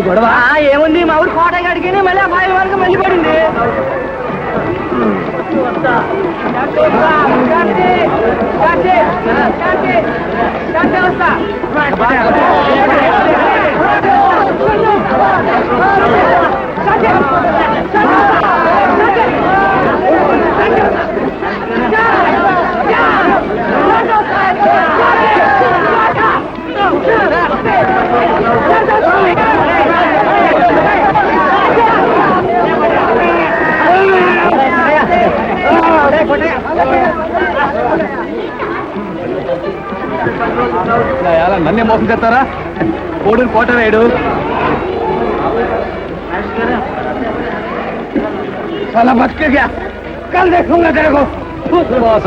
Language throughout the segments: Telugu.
గొడవ ఏముంది మా ఊరు కోట గడికి మళ్ళీ ఆ బావి వరకు మళ్ళీ పడింది. నన్నే మోసం చేస్తారా? కోడిని కోట వేయడు చాలా బతుకగా కల్ देखूंगा तेरे को बॉस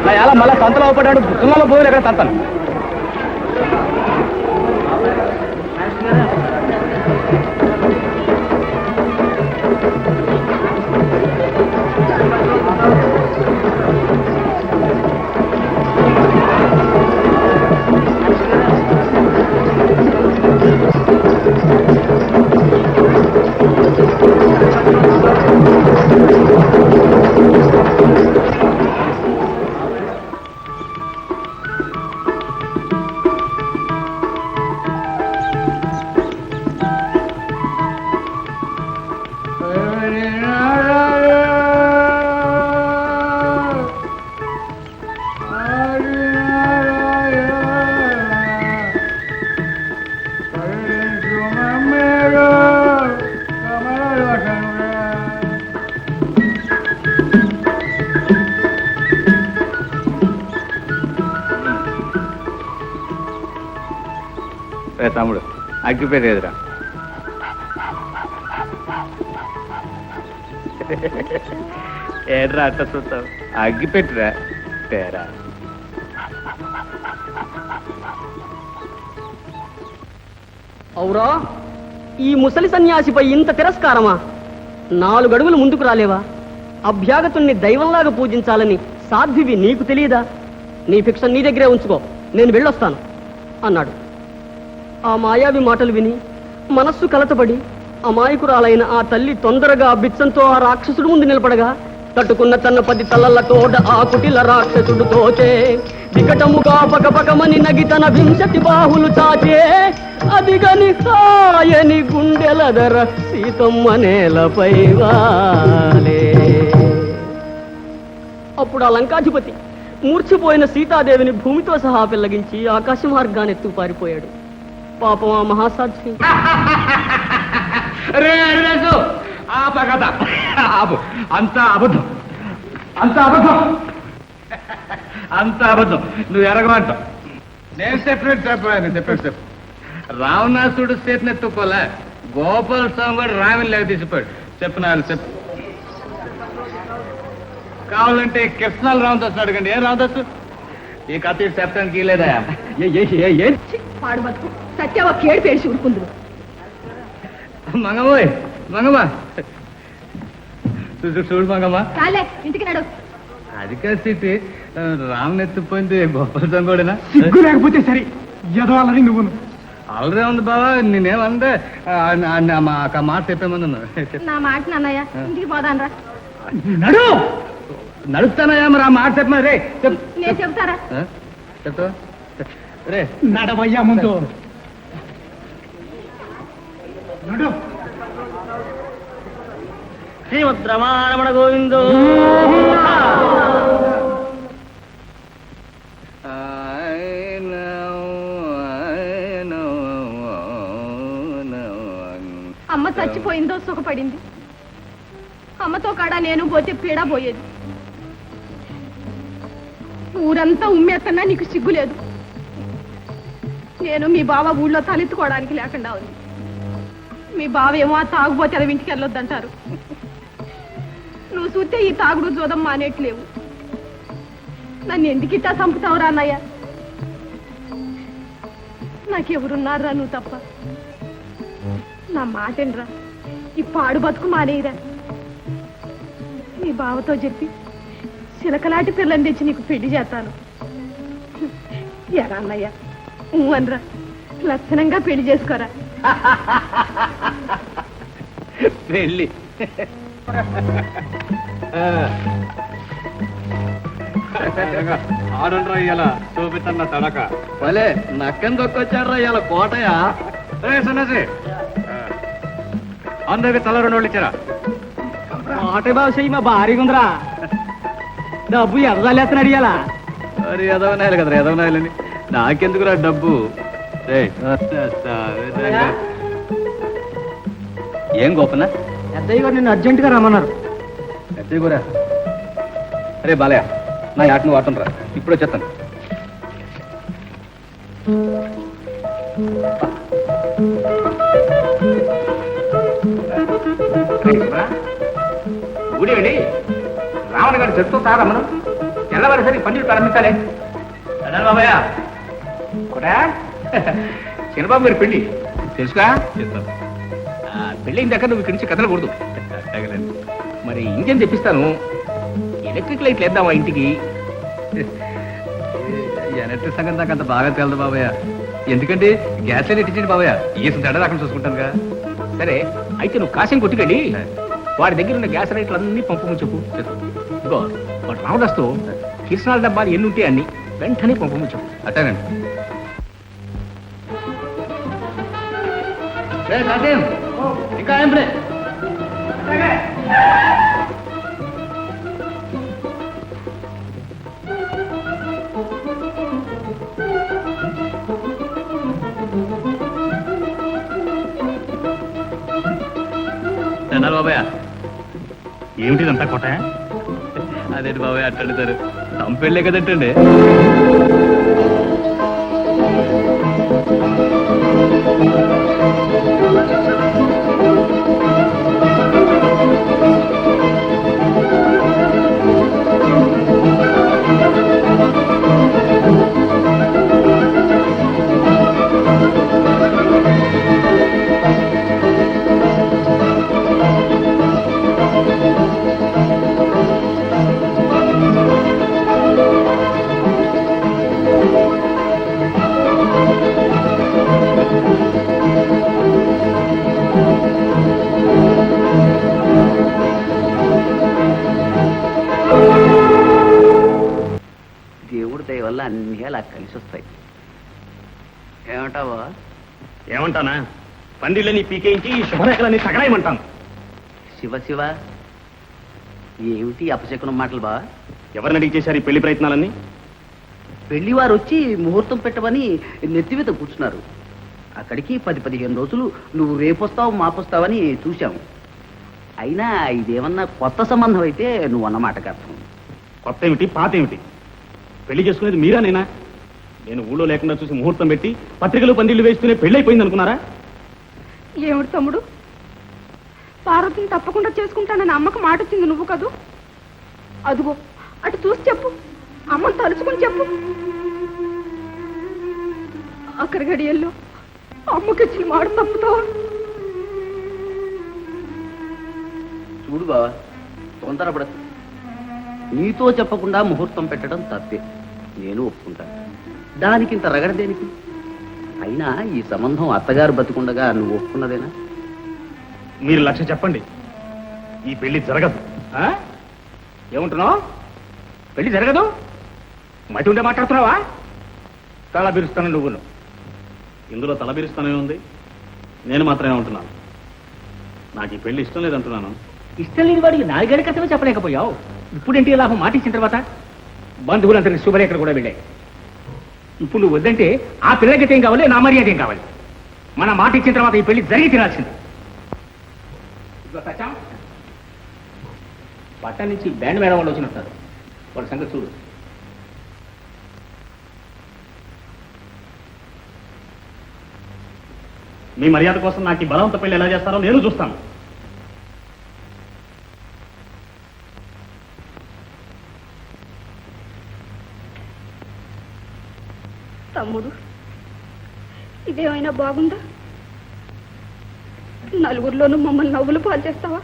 నయాల మళ్ళా సంతలో అవపడ్డాడు. బుద్ధంలో పోయి ఎక్కడ తంతాను. తమ్ముడు అగ్గిపెట్టి ఎదురా ఏడ్రా అట్ట చూస్తావు? అగ్గిపెట్టిరా తేరా. అవురా, ఈ ముసలి సన్యాసిపై ఇంత తిరస్కారమా? 4 అడుగులు ముందుకు రాలేవా? అభ్యాగతుణ్ణి దైవంలాగా పూజించాలని సాధ్వివి నీకు తెలియదా? నీ ఫిక్షన్ నీ దగ్గరే ఉంచుకో, నేను వెళ్ళొస్తాను అన్నాడు. ఆ మాయావి మాటలు విని మనస్సు కలతపడి అమాయకురాలైన ఆ తల్లి తొందరగా బిచ్చంతో ఆ రాక్షసుడు ముందు నిలబడగా తట్టుకున్న తన 10 తలలతోడ ఆ కుటిల రాక్షసుడు తోచే వికటముగా పకపకమని నగి తన 20 బాహులు చాచే అదిగని హాయని గుండెల ధర సీతమ్మ నేలపై వాలే. అప్పుడు ఆ లంకాధిపతి మూర్చిపోయిన సీతాదేవిని భూమితో సహా పెళ్లగించి ఆకాశ మార్గాన్ని ఎత్తు పారిపోయాడు. పాపం ఆ మహాసాధ్వి. అంత అబద్ధం, అంత అబద్ధం, అంత అబద్ధం. నువ్వు ఎరగమంటావు. నేను చెప్పాను. రావణాసుడు చేతిని ఎత్తుకోలే, గోపాల స్వామి కూడా రావిని లేక తీసిపోయాడు. చెప్పినారు చెప్పు. కావాలంటే కృష్ణాలు రామదాసు అడగండి. ఏం రామదాసు ఈ కథ చెప్పడానికి లేదా? పాడు బతుకు సత్యవ కేడు పేసి ఊరుకుందు. మంగమ్మోయ్ మంగమ్మ చూడు మంగమ్మ చాలే ఇంటికి నడు. అది కాదు సిట్టి రామ్ ఎత్తిపోయింది గొప్పల సంగోడేనా సిగ్గు లేకపోతే సరే ఎదవాలని నువ్వు ఆల్రెడీ ఉంది బావా నేనేమంటే మా మాట చెప్పేమన్నా నా మాట నాన్నయ్య ఇంటికి పోదానరా. నడు. నడుస్తానయ్యా మరి ఆ మాట చెప్పమా రే నేను చెప్తారా? చెప్తా రే నడవయ్యా ముందు నడు. శ్రీమద్రమారమణ గోవిందో. అమ్మ చచ్చిపోయిందో సుఖపడింది. అమ్మతో కాడా నేను పోతే పీడ పోయేది. ఊరంతా ఉమ్మేస్తున్నా నీకు సిగ్గు లేదు. నేను మీ బావ ఊళ్ళో తలెత్తుకోవడానికి లేకుండా ఉంది. మీ బావ ఏమో ఆ తాగుపోతే అది ఇంటికి వెళ్ళొద్దంటారు. నువ్వు చూస్తే ఈ తాగుడు జోదం మానేట్లేవు. నన్ను ఎందుకిట్టా చంపుతావురా అన్నయ్య? నాకెవరున్నారా నువ్వు తప్ప? నా మాటేనరా, ఈ పాడు బతుకు మానేయరా. నీ బావతో చెప్పి చిలకలాంటి పిల్లని తెచ్చి నీకు పెళ్లి చేస్తాను. ఎరా అన్నయ్య అనరా, లక్షణంగా పెళ్లి చేసుకోరా. వెళ్ళి ఆడుండ్రా ఇయ్యాల చూపిస్తున్న తడక భలే నక్కని దొక్కొచ్చాడ్రా ఇవాళ కోటయా సన్నసి అందరికి తల 2 రోజులు ఇచ్చారా కోట బాబు చెయ్యి మా భారీగా ఉందిరా. డబ్బు ఎదలేస్తున్నాడు ఇయ్యాల. మరి ఎదవనాయాలి కదరా ఎదవనాయాలని నాకెందుకురా డబ్బు. ఏం గోపన్నా పెద్దయ్య గారు నిన్ను అర్జెంటుగా రమ్మన్నారు. పెద్దయ్య కూడా అరే బాలయ్య నా ఆటను వాటనరా ఇప్పుడు వచ్చేస్తాను. ఊడేండి రావణ గారు చెప్తూ సారా మనం తెల్లవారిసరి పన్నీరు ప్రారంభించాలి అదే బాబాయ్ కూడా చిన్నబాబు గారి పెళ్లి తెలుసుగా పెళ్ళి అయిన దగ్గర నువ్వు ఇక్కడి నుంచి కదలకూడదు. మరి ఇంజన్ తెప్పిస్తాను, ఎలక్ట్రిక్ లైట్లు వేద్దామా ఇంటికి. ఎలక్ట్రిక్ సంగతి నాకు అంత బాగా తెలదు బాబాయ్, ఎందుకంటే గ్యాస్ లైన్ ఎట్టించండి బాబాయ్, ఏసిన తేడా రాకుండా చూసుకుంటానుగా. సరే అయితే నువ్వు కాశం కొట్టుకెళ్ళి వాడి దగ్గర ఉన్న గ్యాస్ లైట్లు అన్ని పంపమని చెప్పు. ఇగో వాడు రావడస్తూ కిరసనాల డబ్బాలు ఎన్ని ఉంటే అన్ని వెంటనే పంపమని చెప్పు. అట్టేనండి. ఇంకా ఏం ప్లే బాబాయ్ ఏమిటిదంతా కోట? అదేంటి బాబాయ్ అట్టండుతారు, తంపెళ్ళే కదంటండి. దేవుడి దయ వల్ల అన్నీ అలా కలిసి వస్తాయి. ఏమంటావా? ఏమంటానా, పందిళ్ళని పీకేయించి శుభరేఖలన్నీ తగలాయమంటాను. శివ శివ, ఏమిటి అపశకునం మాటలు బా? ఎవరిని అడిగి చేశారు ఈ పెళ్లి ప్రయత్నాలన్నీ? పెళ్లి వారు వచ్చి ముహూర్తం పెట్టమని నెత్తి మీద కూర్చున్నారు. అక్కడికి 10-15 రోజులు నువ్వు రేపొస్తావు మాపొస్తావని చూశాము. అయినా ఇదేమన్నా కొత్త సంబంధం అయితే నువ్వు అన్నమాట కాదు. కొత్త ఏమిటి పాత ఏమిటి? పెళ్లి చేసుకునేది మీరా నేనా? నేను ఊళ్ళో లేకుండా చూసి ముహూర్తం పెట్టి పత్రికలు పందిళ్ళు వేస్తూనే పెళ్లి అయిపోయింది అనుకున్నారా? ఏమిటి తమ్ముడు, పార్వతిని తప్పకుండా చేసుకుంటానని అమ్మకు మాట వచ్చింది నువ్వు కదూ? అదుగో అటు చూసి చెప్పు, అమ్మను తలుచుకుని చెప్పు. అక్కడి గడియల్లో అమ్మకి ఇచ్చిన మాట తప్పుతావా? చూడు బావా, తొందరపడదు. నీతో చెప్పకుండా ముహూర్తం పెట్టడం తప్పే, నేను ఒప్పుకుంటాను. దానికింత రగడ దేనికి? అయినా ఈ సంబంధం అత్తగారు బతికుండగా నువ్వు ఒప్పుకున్నదేనా? మీరు లక్ష్య చెప్పండి, ఈ పెళ్లి జరగదు. ఏముంటున్నావు? పెళ్లి జరగదు? మటి ఉండే మాట్లాడుతున్నావా? తల బిరుస్తాను నువ్వును. ఇందులో తల బిరుస్తానే ఉంది, నేను మాత్రమే ఉంటున్నాను. నాకు ఈ పెళ్లి ఇష్టం లేదంటున్నాను. ఇష్టం లేని వాడికి 4 ఏళ్ల క్రితమే చెప్పలేకపోయావు. ఇప్పుడేంటి లాభం? మాట ఇచ్చిన తర్వాత బంధువులందరినీ శుభరేఖలు కూడా వెళ్ళాయి. ఇప్పుడు నువ్వు వద్దంటే ఆ పిల్లలకి ఏం కావాలి, నా మర్యాద ఏం కావాలి? మన మాట ఇచ్చిన తర్వాత ఈ పెళ్లి జరిగి తినాల్సింది. పట్టణ నుంచి బ్యాండ్ మేడం వాళ్ళు వచ్చినట్టారు, వాళ్ళ సంగతి చూడు. మీ మర్యాద కోసం నాకు ఈ బలవంత పెళ్లి ఎలా చేస్తారో నేను చూస్తాను. తమ్ముడు, ఇదేమైనా బాగుందా? నలుగురిలోనూ మమ్మల్ని నవ్వులు పాలు చేస్తావా?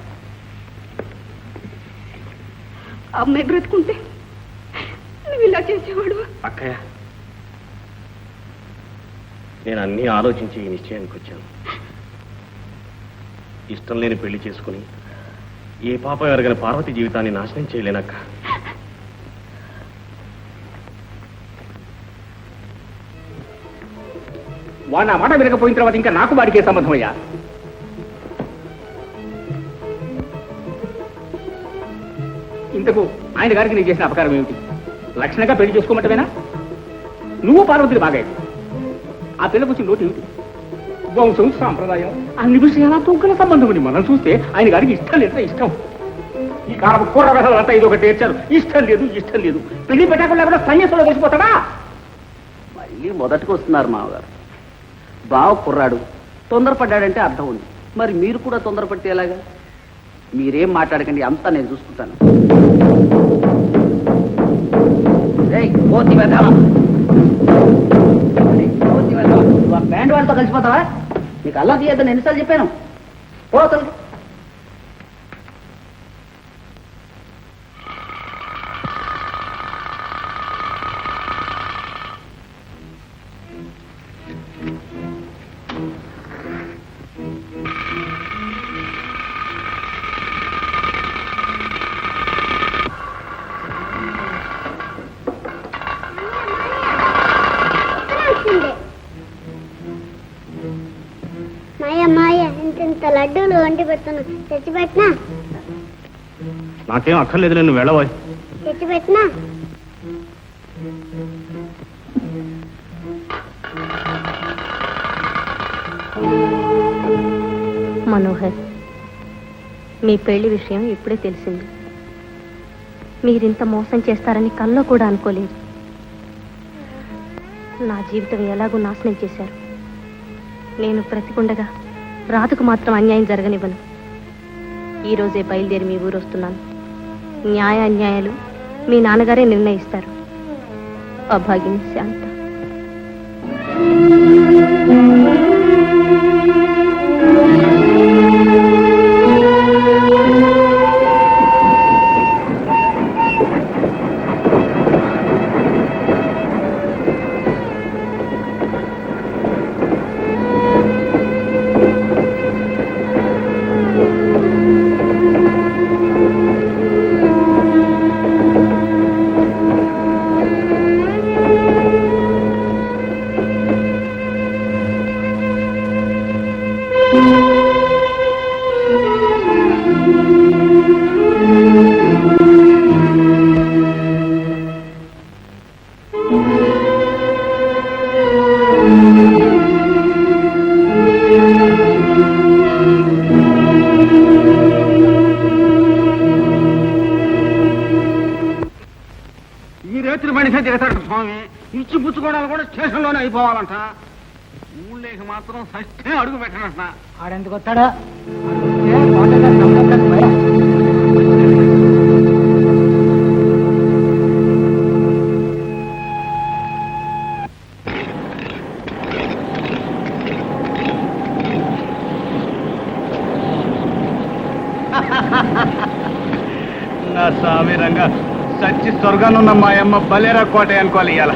అమ్మాయి బ్రతుకుంటే నువ్వు ఇలా చేసేవాడు. అక్కయ్య, నేను అన్నీ ఆలోచించి ఈ నిశ్చయానికి వచ్చాను. ఇష్టం లేని పెళ్లి చేసుకుని ఏ పాప ఎరగని పార్వతి జీవితాన్ని నాశనం చేయలేనక్క. వాడు నా మాట వినకపోయిన తర్వాత ఇంకా నాకు వాడికే సంబంధం అయ్యా. ఇంతకు ఆయన గారికి నేను చేసిన అపకారం ఏమిటి? లక్షణంగా పెళ్లి చేసుకోమంటవేనా? నువ్వు పార్వతిని బాగా ఆ పిల్ల కూర్చుని నోటి ఏమిటి? వంశం సాంప్రదాయం అన్ని విషయాల తొంకల సంబంధం మనం చూస్తే ఆయన గారికి ఇష్టం లేదా? ఇష్టం. ఈ కాలం కూర వ్యవహారాలంతా ఇది ఒకటి తెచ్చారు. ఇష్టం లేదు, ఇష్టం లేదు. పెళ్లి పెట్టకుండా కూడా సన్యాసంలో కలిసిపోతాడా? మళ్ళీ మొదటికి వస్తున్నారు మామగారు. బావ కుర్రాడు, తొందరపడ్డాడంటే అర్థం ఉంది. మరి మీరు కూడా తొందరపడితే ఎలాగా? మీరేం మాట్లాడకండి, అంతా నేను చూసుకుంటాను. బ్యాండ్ వాళ్ళతో కలిసిపోతావా? నీకు అల్లా తీయద్దని ఎన్నిసార్లు చెప్పాను. ఓ అసలు ఇంత లడ్డూలు వండి పెడుతున్నా, తెచ్చిపెట్టినా? నాకేం అక్కర్లేదు, నేను వెళ్ళవా? తెచ్చిపెట్టినా? మనోహర్, మీ పెళ్లి విషయం ఇప్పుడే తెలిసింది. మీరింత మోసం చేస్తారని కల్లో కూడా అనుకోలేదు. నా జీవితం ఎలాగో నాశనం చేశారు. నేను బ్రతికుండగా రాధకు మాత్రం అన్యాయం జరగనివ్వను. ఈ రోజే బయలుదేరి మీ ఊరు వస్తున్నాను. న్యాయ అన్యాయాలు మీ నాన్నగారే నిర్ణయిస్తారు. అభాగిని శాంత. స్వామి, ఇచ్చి పుచ్చుకోవడాలు కూడా స్టేషన్లోనే అయిపోవాలంట. ఊళ్ళేకి మాత్రం సస్తే అడుగు పెట్టనంట. ఆడెందుకు వస్తాడా? స్వామి రంగా సచ్చి స్వర్గానున్న మా అమ్మ బలేరా కోట అనుకోవాలి ఇవాళ.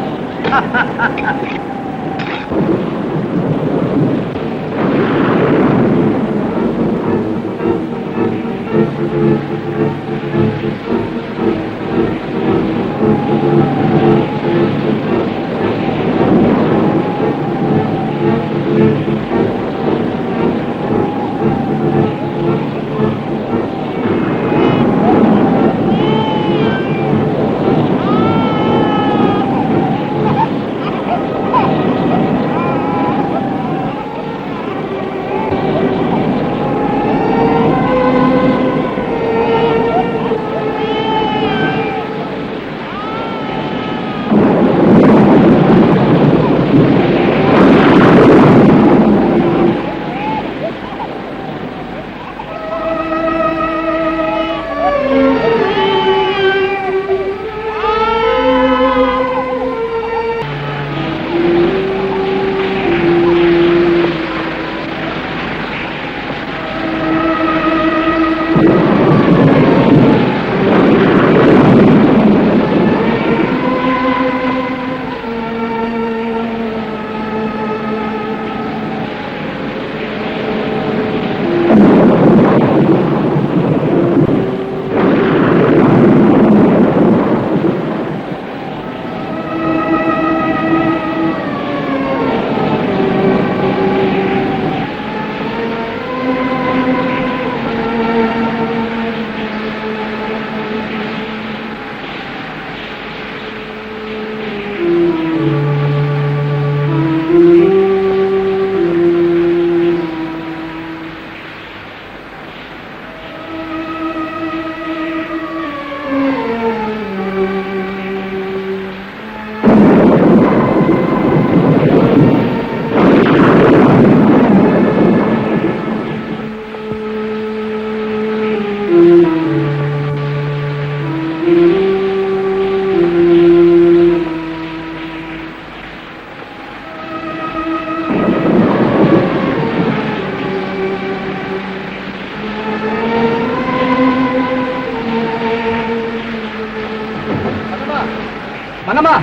మనమ్మా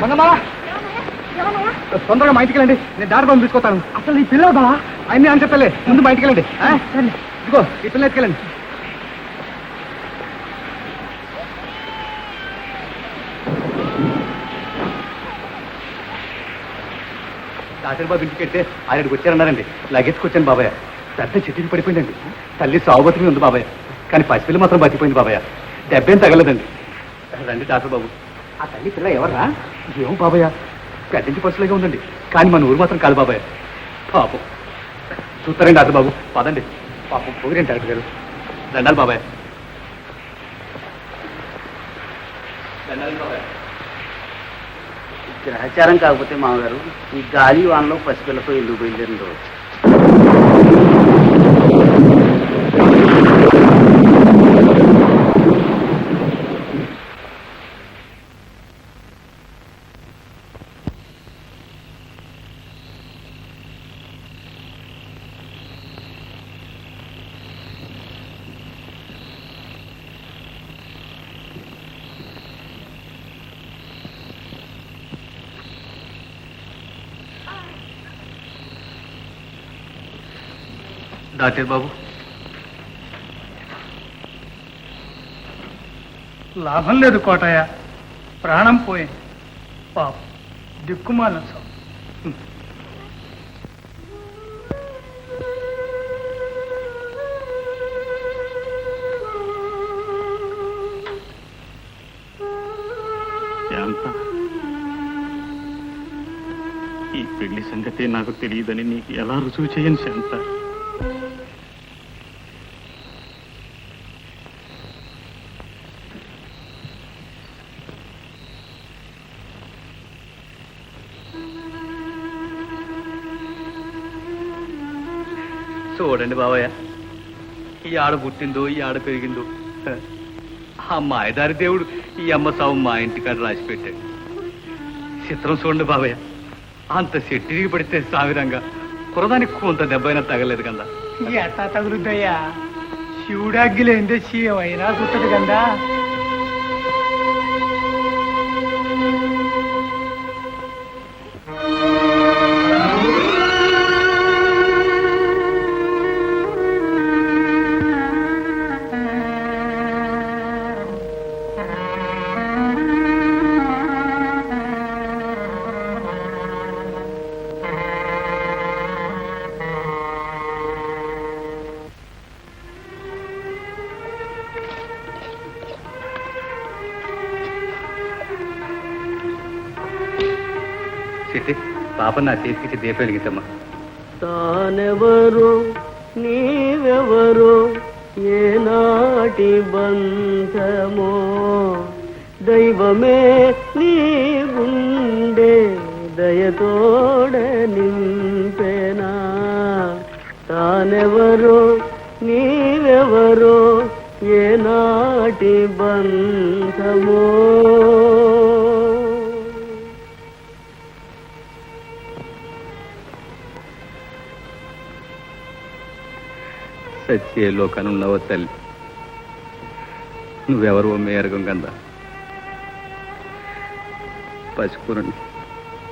మనమ్మా తొందరగా మా ఇంటికి వెళ్ళండి, నేను దారి బొమ్మ తీసుకొస్తాను. అసలు ఈ పిల్ల బావా అన్ని అని చెప్పలే, ముందు మా ఇంటికి వెళ్ళండి. ఇదిగో ఈ పిల్ల ఎత్తుకెళ్ళండి. దాసరిబాబు ఇంటికి వెళ్తే ఆయనకి వచ్చారన్నారండి. లగెత్తుకొచ్చాను బాబాయ్. పెద్ద చెట్టుకి పడిపోయిందండి. తల్లి సాగుబతికి ఉంది బాబాయ్, కానీ పసిపిల్ల మాత్రం బతికిపోయింది బాబాయ్. దెబ్బేం తగలదండి. రండి దాసరిబాబు. ఆ తల్లి పిల్ల ఎవర్రా? ఏమో బాబాయ్, పెద్దంటి పసులుగా ఉందండి, కానీ మన ఊరు మాత్రం కాదు బాబాయ్. పాపం చూస్తారండి దాసరిబాబు. పదండి. పాపం పోగిరండి డాక్టర్ గారు. దండాలి బాబాయ్. దండాలి బాబాయ్. గ్రహచారం కాకపోతే మామగారు, ఈ గాలి వానలో పసిపిల్లతో ఎందుకు బయలుదేరిందో. డాక్టర్ బాబు, లాభం లేదు కోటయ్య, ప్రాణం పోయింది. పాప దిక్కుమాల శాంత, ఈ పెళ్లి సంగతే నాకు తెలియదని నీకు ఎలా రుజువు చేయను శాంత. చూడండి బాబాయ్, ఈ ఆడ పుట్టిందో ఈ ఆడ పెరిగిందో, ఆ మాయదారి దేవుడు ఈ అమ్మ సావు మా ఇంటికాడ రాసి పెట్టాడు. చిత్రం చూడండి బాబాయ్, అంత చెట్టికి పడితే సావిరంగా కురదానికి కొంత దెబ్బైనా తగలేదు కదా. ఎట్టా తగులుద్దయ్యా, శివుడాగ్గిలేందే శివైనా కుట్టదు కదా. చిట్టి పాప నా చేతికి దీపం వెలిగించమ్మా. తానెవరో నీవెవరో ఏనాటి బంధమో దైవమే నీ గుండె దయతోడ నింపెనా. తానెవరో నీవెవరో ఏనాటి బంధమో. సత్యే లోకనున్నవ తల్లి, నువ్వెవరు మేరగం కందా. పసుపురండి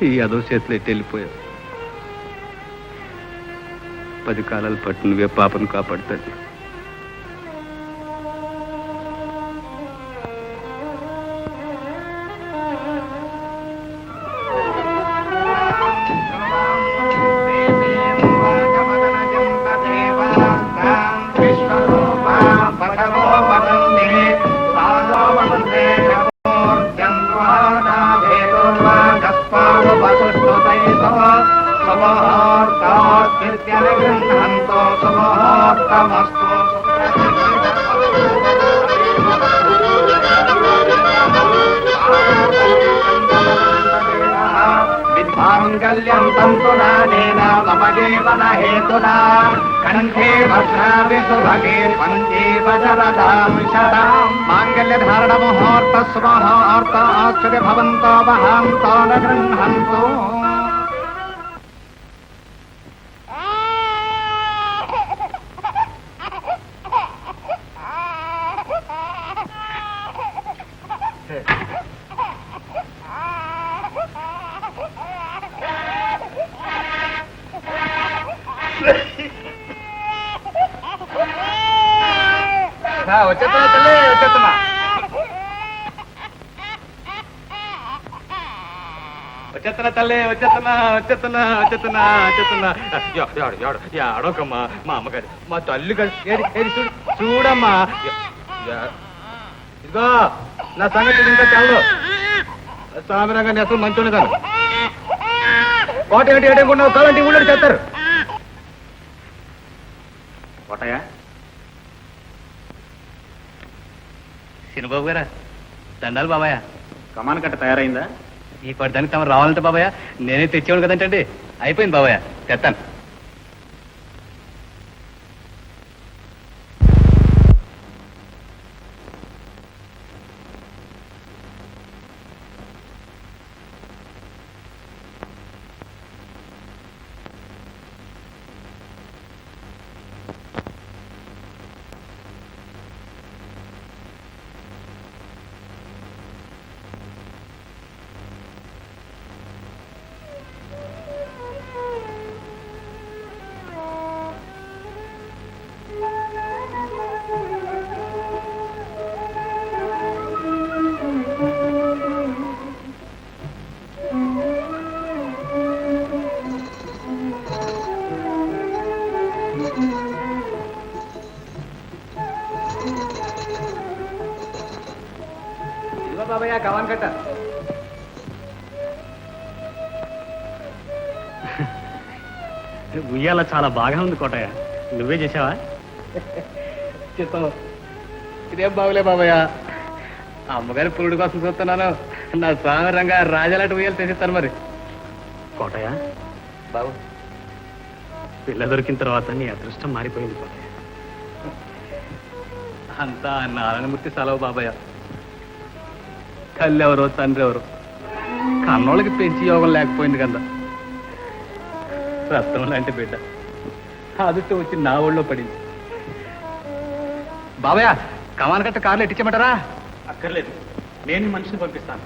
ఈ అదో చేతులు ఎట్టి వెళ్ళిపోయావు. 10 కాలాల పట్టు నువ్వే పాపను కాపాడుతుంది. మాంగళ్యం తంతునానేన మమ జీవన హేతునా కంఠే భద్రామి సుభగే పంచీవ శరదాం శతాం. మాంగళ్య ధారణ ముహూర్త సుముహూర్త ఆశ్చర్య భవంతో మహాంతో న గృహంతు. వచ్చేస్తున్నా తల్లి, వచ్చేస్తున్నా. వచ్చేస్తున్నా తల్లి, వచ్చేస్తున్నా వచ్చేస్తున్నా వచ్చేస్తున్నా వచ్చేస్తున్నా. ఆడోకమ్మా, మా అమ్మగారు మా తల్లి గారు చూడు చూడమ్మా. ఇదిగో నా సంగతి ఇంకా చాలు. సామిరంగా నేను అసలు మంచి కాదు. కోట ఏంటి ఏటనుకున్నావు? కాలంటే ఊళ్ళో చేస్తారు. కోటయ్య చిన్నబాబు గారా, దండాలు బాబాయ్. కమాన్ కట్ట తయారైందా? ఈ పడతానికి తమ రావాలంటే బాబాయ్ నేనే తెచ్చేవాడు కదంటండి. అయిపోయింది బాబాయ్, తెస్తాను. బాబాయ్ కమాన్ కట్ట. ఉయ్యాల చాలా బాగా ఉంది కోటయ్య, నువ్వే చేసావా? చెప్తాను. ఇదేం బాగులే బాబాయ్, అమ్మగారి పురుడు కోసం చూస్తున్నాను. నా స్వామి రంగా రాజాలాంటి ఉయ్యాలు తెచ్చిస్తాను. మరి కోటయ్య బాబు, పిల్ల దొరికిన తర్వాత నీ అదృష్టం మారిపోయింది కోటయ్య. అంతా నారాయణమూర్తి సెలవు బాబాయ్. తల్లి ఎవరో తండ్రి ఎవరు కన్నోళ్ళకి పెంచి యోగం లేకపోయింది కదా. రత్నం లాంటి బిడ్డ అదుట వచ్చి నా ఊళ్ళో పడింది. బాబయ్య కమాన్ కట్ట కార్లు ఎట్టించమంటారా? అక్కర్లేదు, నేను మనిషిని పంపిస్తాను.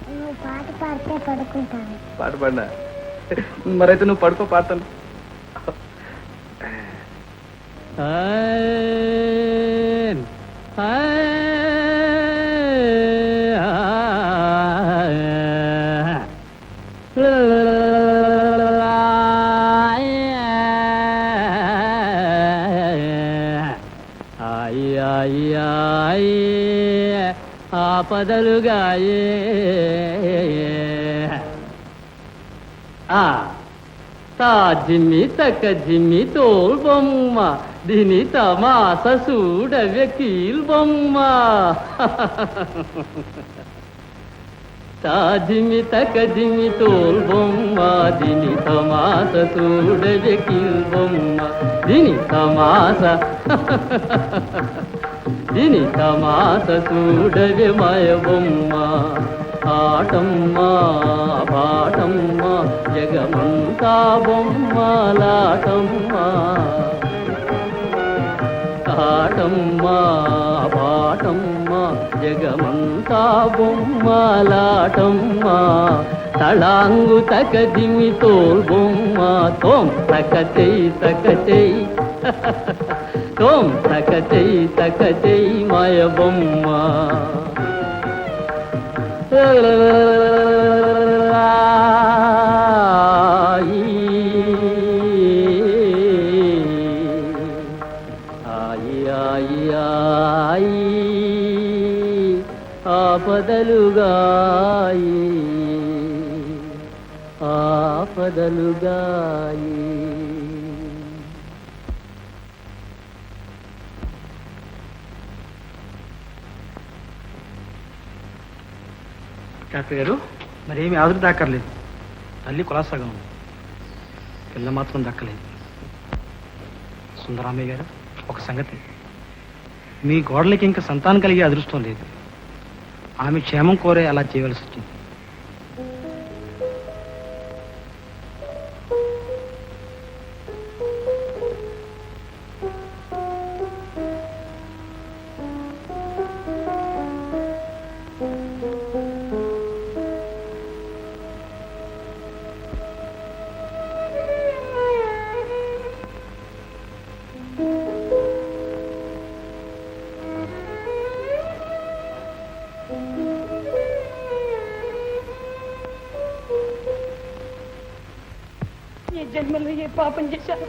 నువ్వు పాట పాడితే పడుకుంటాను. పాట పాడినా? మరైతే నువ్వు పడుకో, పాడతాను. ఆపదలుగాయే తా జిమ్మి తక్క జిమ్మి తోల్ బొమ్మ దీని తమాస చూడవే కీల్ బొమ్మ తా జిమ్మి తక్క జిమ్మి తోల్ బొమ్మ దీని తమాస చూడవే కీల్ బొమ్మ దీని తమాస దీని తమాస చూడవే మాయ బొమ్మ ఆటమ్మా పాటమ్మా జగమంతా బొమ్మలాటమ్మా ఆటమ్మా పాటమ్మా జగమంతా బొమ్మలాటమ్మా తళాంగు తక దిమి తోల్ బొమ్మ తోం తక చెయ్యి తక చెయ్యి తోం తక చెయ్యి మాయ బొమ్మ ఆపదలుగాయి ఆపదలుగాయి. డాక్టర్ గారు, మరేమి ఆదురు దాక్కర్లేదు. తల్లి కులాసాగా ఉంది, పిల్ల మాత్రం దక్కలేదు. సుందరామయ్య గారు, ఒక సంగతి, మీ గోడలకి ఇంకా సంతానం కలిగే అదృష్టం లేదు. ఆమె క్షేమం కోరే అలా చేయవలసి వచ్చింది. ఈ జన్మలో ఏ పాపం చేశాను?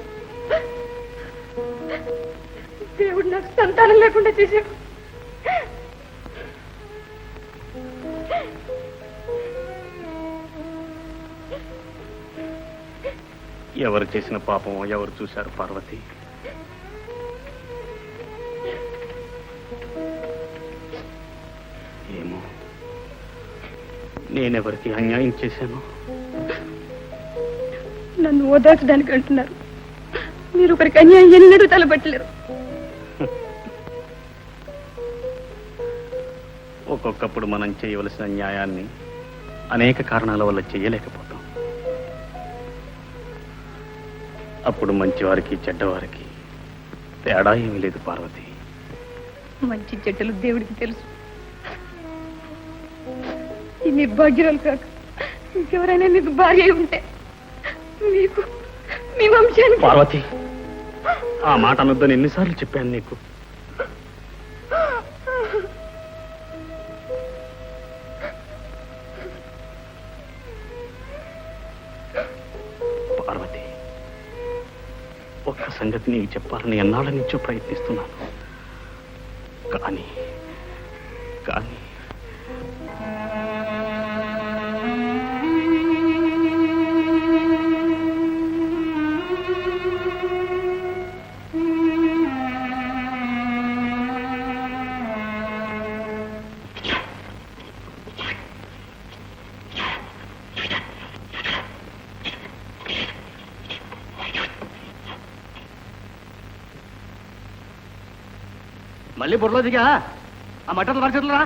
దేవుడు నాకు సంతానం లేకుండా చేశాడు. ఎవరు చేసిన పాపం ఎవరు చూశారు పార్వతి? ఏమో, నేనెవరికి అన్యాయం చేశాను? నన్ను ఓదార్చడానికి అంటున్నారు. మీరు ఒకరికి అన్యాయం ఎన్నడూ తలపెట్టలేరు. ఒక్కొక్కప్పుడు మనం చేయవలసిన న్యాయాన్ని అనేక కారణాల వల్ల చేయలేకపోతాం. అప్పుడు మంచివారికి చెడ్డవారికి తేడా ఏమీ లేదు పార్వతి. మంచి చెడ్డలు దేవుడికి తెలుసు. ఈ నిర్భాగ్యురాలు కాక ఇంకెవరైనా మీకు భార్య అయి ఉంటే మీకు మీ వంశానికి. పార్వతి, ఆ మాట అనొద్దని ఎన్నిసార్లు చెప్పాను నీకు? ఒక్క సంగతి నీకు చెప్పాలని ఎన్నాళ్ళ నుంచో ప్రయత్నిస్తున్నాను. కానీ కానీ మళ్ళీ బుర్రలో దిగా ఆ మట్టలు పరిచేతులు రా,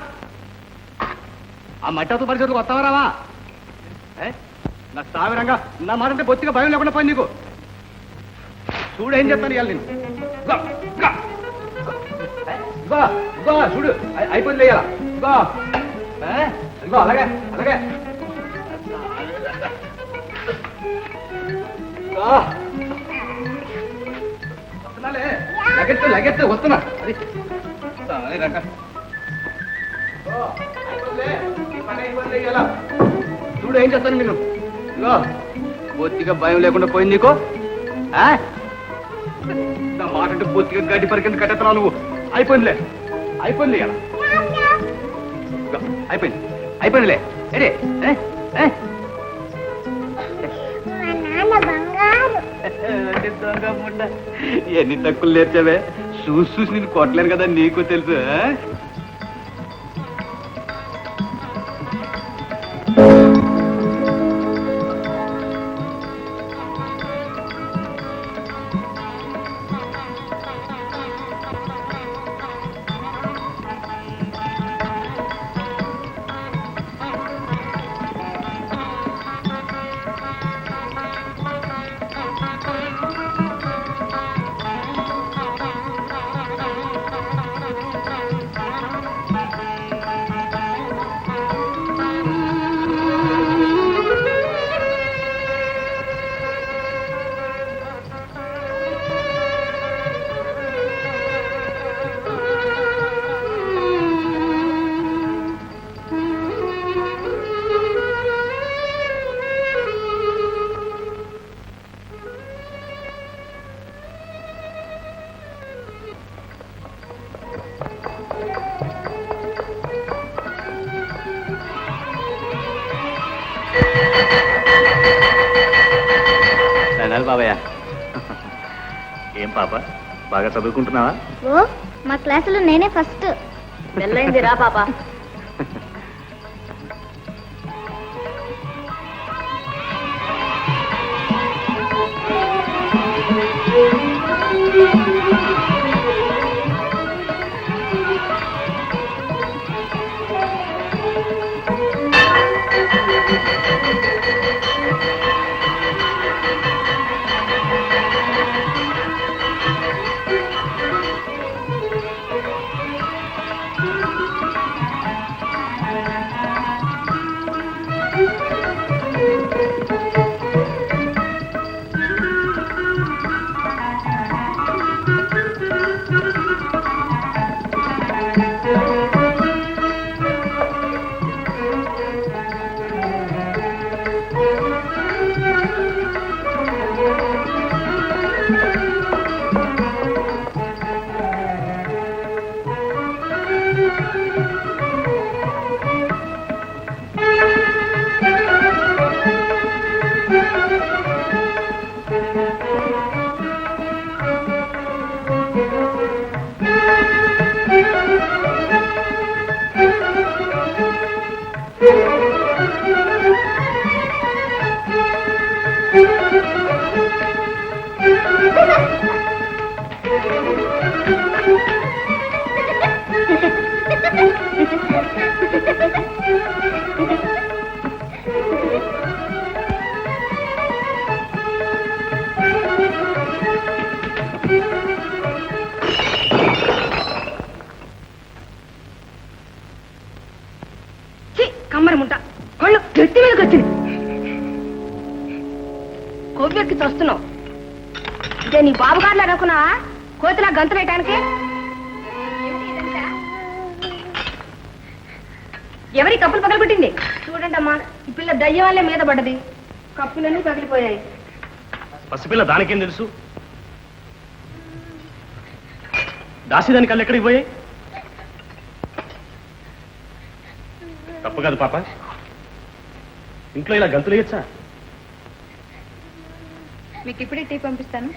ఆ మట్టలు పరిచేతులు వస్తావా రావా? నా సావిరంగా నా మాట అంటే బొత్తిగా భయం లేకుండా పోయింది నీకు. చూడు ఏం చెప్తాను ఇవాళ నేను. చూడు అయిపోయింది ఇవాళ. ఇగో అలాగే అలాగే వస్తున్నాలే. లగెత్తు లగెత్తు వస్తున్నా. అది రంగ చూడు ఏం చేస్తాను నేను. ఇగో బొత్తిగా భయం లేకుండా పోయింది నీకు. నా మాట అంటే బొత్తిగా గడ్డి పరికింది కట్టేస్తున్నావు నువ్వు. అయిపోయిందిలే అయిపోయింది ఇలా అయిపోయింది అయిపోయిందిలే. ఏడే ఎన్ని తక్కువ నేర్చావే. చూసి నేను కొట్టలేను కదా, నీకు తెలుసు. బాబయ్య ఏం పాప, బాగా చదువుకుంటున్నావా? ఓ మా క్లాసులో నేనే ఫస్ట్. వెళ్ళైంది రా పాప. కమ్మరముంట కళ్ళు గట్టి మీదకి వచ్చింది. కొవ్వెక్కి చస్తున్నావు. ఇదే నీ బాబుగారులా అనుకున్నావా కోతిలా గంతులు వేయటానికి? ఎవరి కప్పులు పగలగొట్టింది? చూడండి అమ్మా, ఈ పిల్ల దయ్యం వల్లే మీద పడ్డది. కప్పులన్నీ పగిలిపోయాయి. పసిపిల్ల దానికేం తెలుసు? దాసిదాని కళ్ళు ఎక్కడికి పోయాయి? తప్పు కాదు పాప, ఇంట్లో ఇలా గంతులు వేయచ్చా? మీకు ఇప్పుడే టీ పంపిస్తాను.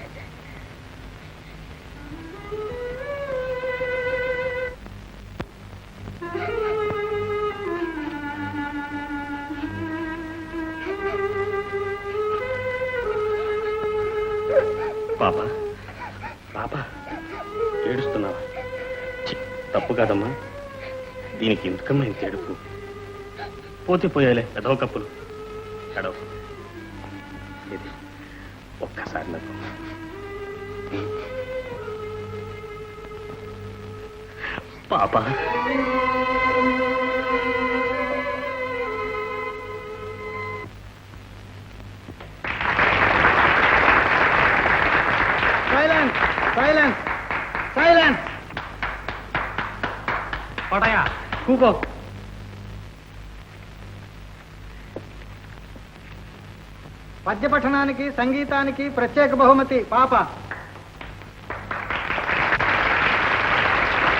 పాప పాప ఏడుస్తున్నావా? ఛీ, తప్పు కాదమ్మా. దీనికి ఎందుకమ్మా ఇంత ఏడుపు? పోతే పోయాలే ఏదో కప్పులు ఎడవ. ఇది ఒక్కసారి నాకు పాప. Silence silence silence. కోటయ్య కూకో. పద్య పఠనానికి సంగీతానికి ప్రత్యేక బహుమతి పాప.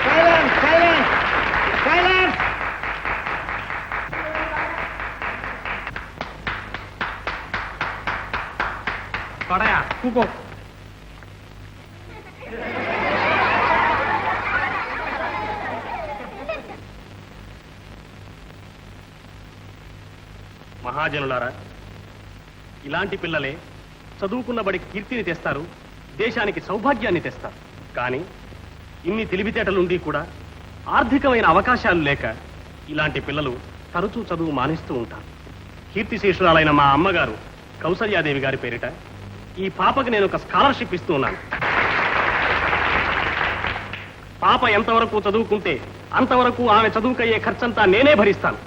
Silence silence silence. కోటయ్య కూకో. మహాజనులారా, ఇలాంటి పిల్లలే చదువుకున్న బడికి కీర్తిని తెస్తారు, దేశానికి సౌభాగ్యాన్ని తెస్తారు. కానీ ఇన్ని తెలివితేటలుండి కూడా ఆర్థికమైన అవకాశాలు లేక ఇలాంటి పిల్లలు తరచూ చదువు మానేస్తూ ఉంటారు. కీర్తిశేషురాలైన మా అమ్మగారు కౌసల్యాదేవి గారి పేరిట ఈ పాపకి నేను ఒక స్కాలర్షిప్ ఇస్తూ ఉన్నాను. పాప ఎంతవరకు చదువుకుంటే అంతవరకు ఆమె చదువుకయ్యే ఖర్చంతా నేనే భరిస్తాను.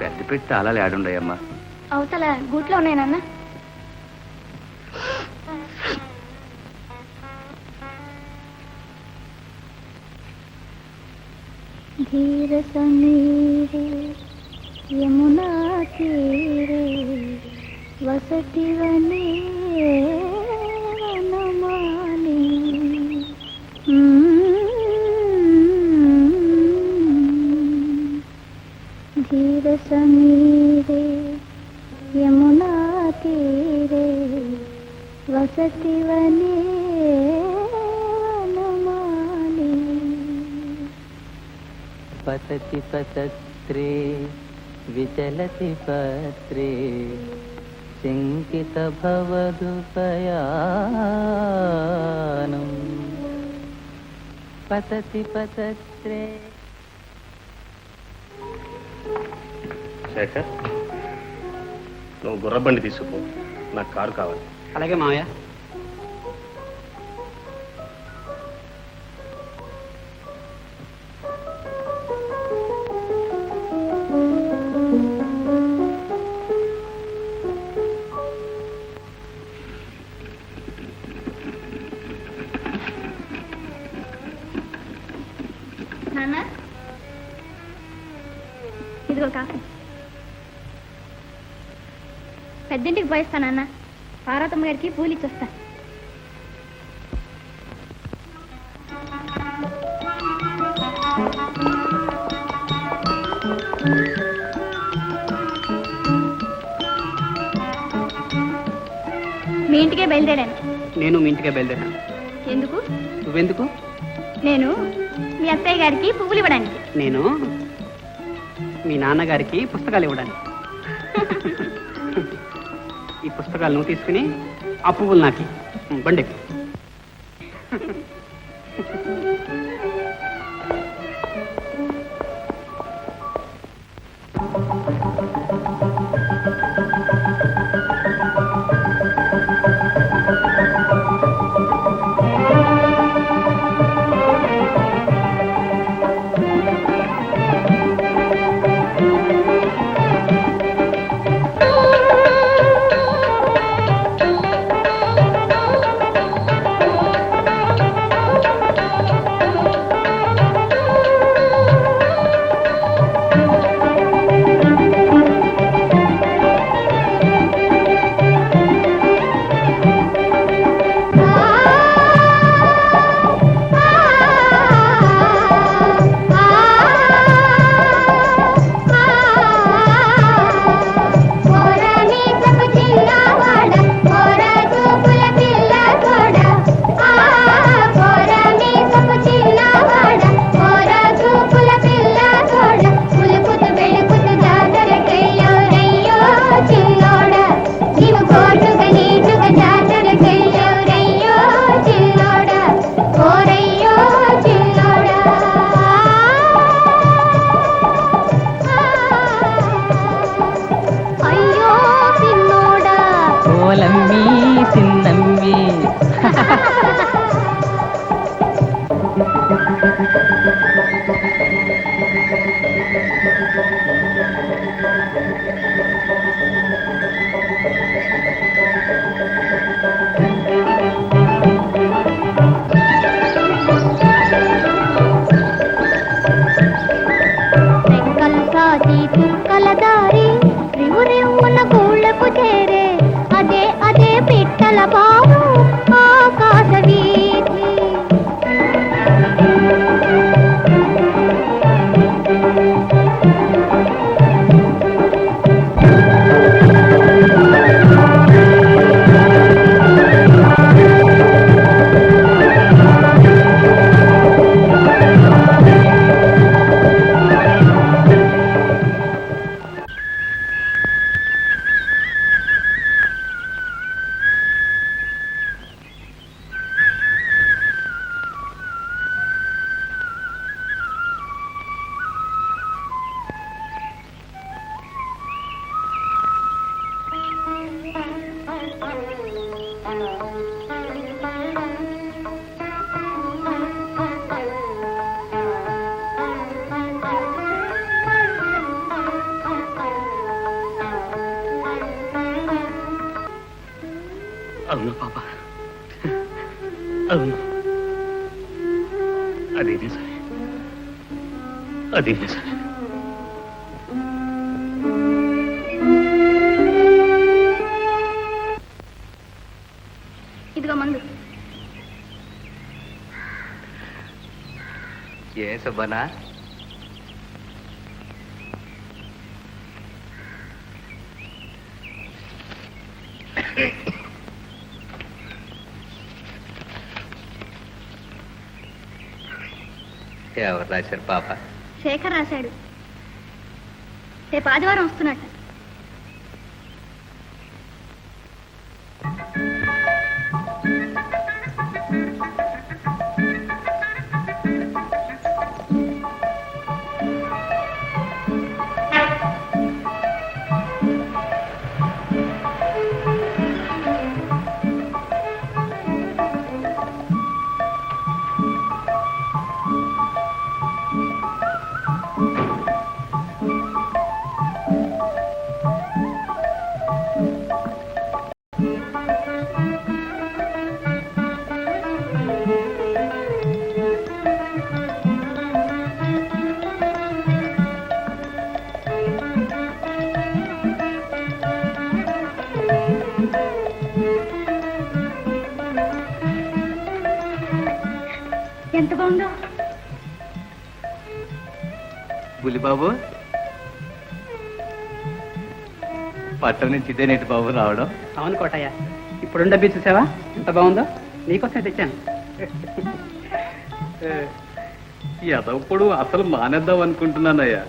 పెద్ద పెట్టి తాళాలు ఏడుండయమ్మా? అవతల గూట్లో ఉన్నాయనన్నా. ధీర సమీరే యమునా తీరే వసతి వనే వనమాలి. धीर समीरे यमुना तीरे वसति वने वनमाली. पतति पतत्रे विचलति पत्रे चिंकित भवदुपयानम्. पतति पतत्रे. శేఖర్, నువ్వు గుర్రబండి తీసుకుపో, నాకు కారు కావాలి. అలాగే మావయ్య. నాన్న ఇదిగో కాఫీ. పెద్దింటికి పోయిస్తానన్న. పార్వతమ్మ గారికి పూలు ఇచ్చొస్తా. మీ ఇంటికే బయలుదేరాను. నేను మీ ఇంటికే బయలుదేరాను. ఎందుకు? నువ్వెందుకు? నేను మీ అత్తయ్య గారికి పువ్వులు ఇవ్వడానికి. నేను మీ నాన్నగారికి పుస్తకాలు ఇవ్వడానికి. ఈ పుస్తకాలు నువ్వు తీసుకుని ఆ పువ్వులు నాకి బండి. ఓలమ్మి చిన్నమ్మి. రెక్కలు సాచి చుక్కల దారి రివురివున గూళ్ళకు చేరే అదే అదే పిట్టల బావు ఆకాశ వీధి. అవును పాప, అవును, అది నిజమే, అది నిజమే. ఇదిగో మందు. ఏ సుబ్బనా, ఎవరు రాశారు పాప? శేఖర్ రాశాడు. రేపు ఆదివారం వస్తున్నట్ట. ఎంత బాగుందో. బులిబాబు, పట్టణం నుంచి ఇదేనేటి బాబు రావడం? అవును కోటయ్య, ఇప్పుడు డబ్బి చూసావా ఎంత బాగుందో, నీకోసం తెచ్చాను. ఎదప్పుడు అసలు మానేద్దాం అనుకుంటున్నానయ్యా.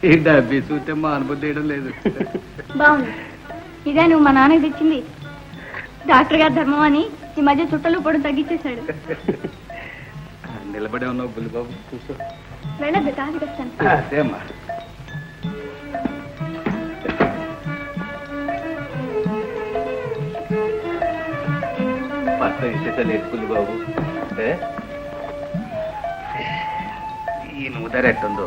ఈ డబ్బి చూస్తే మా అనుభూతి వేయడం లేదు. బాగుంది. ఇదే నువ్వు మా నాన్నకి తెచ్చింది. డాక్టర్ గారు ధర్మం అని ఈ మధ్య చుట్టలు పొడి తగ్గించేశాడు. నిలబడే ఉన్నావు బులిబాబు, కూర్చో. వెళ్ళద్దు, కాఫీ తెస్తాను. అదేమ్మా. పట్ట ఇచ్చేసలేదు బులిబాబు. ఈ నూదర ఎట్టుందో,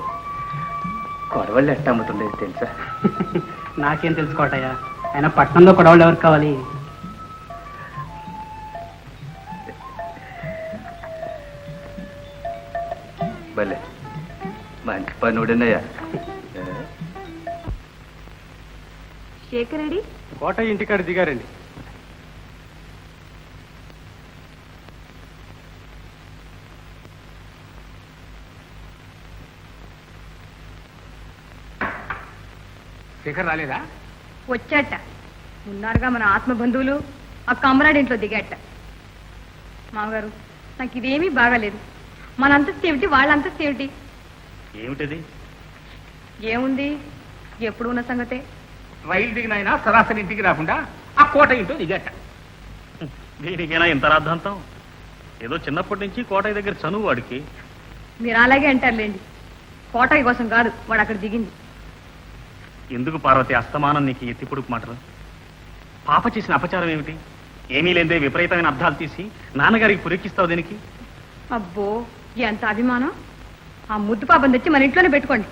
కొడవళ్ళు ఎట్ట అమ్ముతుండేది తెలుసా? నాకేం తెలుసుకోవటయ్యా, ఆయన పట్టణంలో కొడవళ్ళు ఎవరికి కావాలి? భలే మంచి పని ఉడినయ్యా. శేఖర్ రెడ్డి కోట ఇంటికాడ దిగారండి. శేఖర్ రాలేదా? వచ్చాట. ఉన్నారుగా మన ఆత్మ బంధువులు. ఆ కమరాడి ఇంట్లో దిగాట. మామగారు, నాకు ఇదేమీ బాగాలేదు. మన అంతస్తు ఏమిటి, వాళ్ళ అంతస్తు ఏమిటి? ఏమిటది? ఏముంది, ఎప్పుడు ఉన్న సంగతే. రైలు దిగినైనా సరాసరి ఇంటికి రాకుండా ఆ కోట ఇంటో దిగట. దీనికైనా ఇంత రాద్ధాంతం? ఏదో చిన్నప్పటి నుంచి కోటయ్య దగ్గర చనువు వాడికి. మీరు అలాగే అంటారులేండి. కోటయ్య కోసం కాదు వాడు అక్కడ దిగింది. ఎందుకు పార్వతి అస్తమానం నీకు ఎత్తిపొడుపు మాటలు? పాప చేసిన అపచారం ఏమిటి? ఏమీ లేదే విపరీతమైన అర్థాలు తీసి నాన్నగారికి పురెక్కిస్తావు దీనికి? అబ్బో ఎంత అభిమానం. ఆ ముద్దు పాపం తెచ్చి మన ఇంట్లోనే పెట్టుకోండి.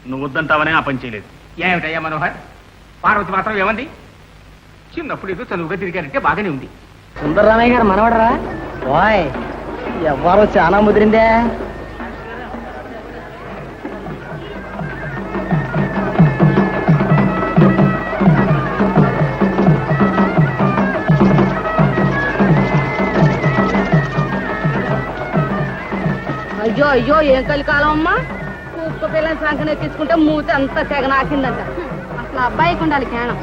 నువ్వు వద్దంటావనే ఆ పని చేయలేదు. ఏమిటయ్యా మనోహర్, పార్వతి మాత్రం ఏమంది? చిన్నప్పుడు ఏదో చదువుగా తిరిగారంటే బాగానే ఉంది. సుందరరామయ్య గారు మనవడరా? ఓయ్ ఎవ్వరో చాలా ముదిరిందే. అయ్యో అయ్యో ఏం కలికాలం అమ్మా. కుక్క పిల్లని సంకనే తీసుకుంటే మూతి అంతా తెగ నాకిందంట. అసలు అబ్బాయికి ఉండాలి జ్ఞానం.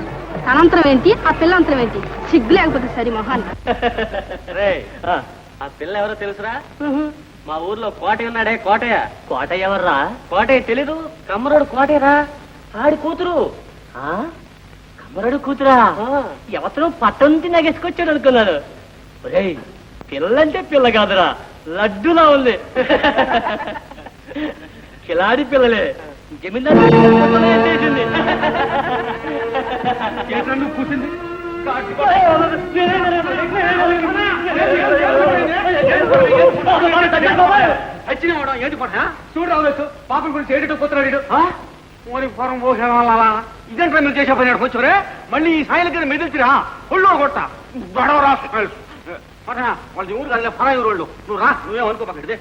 తనంతరం ఏంటి, ఆ పిల్లంతరం ఏంటి? సిగ్గు లేకపోతే సరి మొహాన్ని. ఆ పిల్ల ఎవరో తెలుసురా? మా ఊర్లో కోటయ్య ఉన్నాడే, కోటయ్య. కోటయ్య ఎవర్రా? కోటయ్య తెలీదు? కమ్మరుడు కోటయ్యరా, ఆడి కూతురు. కమ్మరుడు కూతురా? ఎవతను పట్టంతి నగేసుకొచ్చాడు అనుకున్నాను. ఒరేయ్, పిల్లంటే పిల్ల కాదురా, లడ్డులా ఉంది. కిలాడి పిల్లలే, జమీందారు చేసింది. కూర్చుంది ఏంటి పడ చూడు రావచ్చు. పాపం గురించి ఏడిటో పోతున్నాడు. ఫారం ఇదంటే మీరు చేసే పని వచ్చారే. మళ్ళీ ఈ సాయిల కింద మెదిల్చిరా ఒళ్ళు కొట్ట గొడవ రా. వాళ్ళ ఊరు కాదు, ఫలా ఊరు వాళ్ళు. నువ్వు రా, నువ్వేమనుకో పక్కడిదే.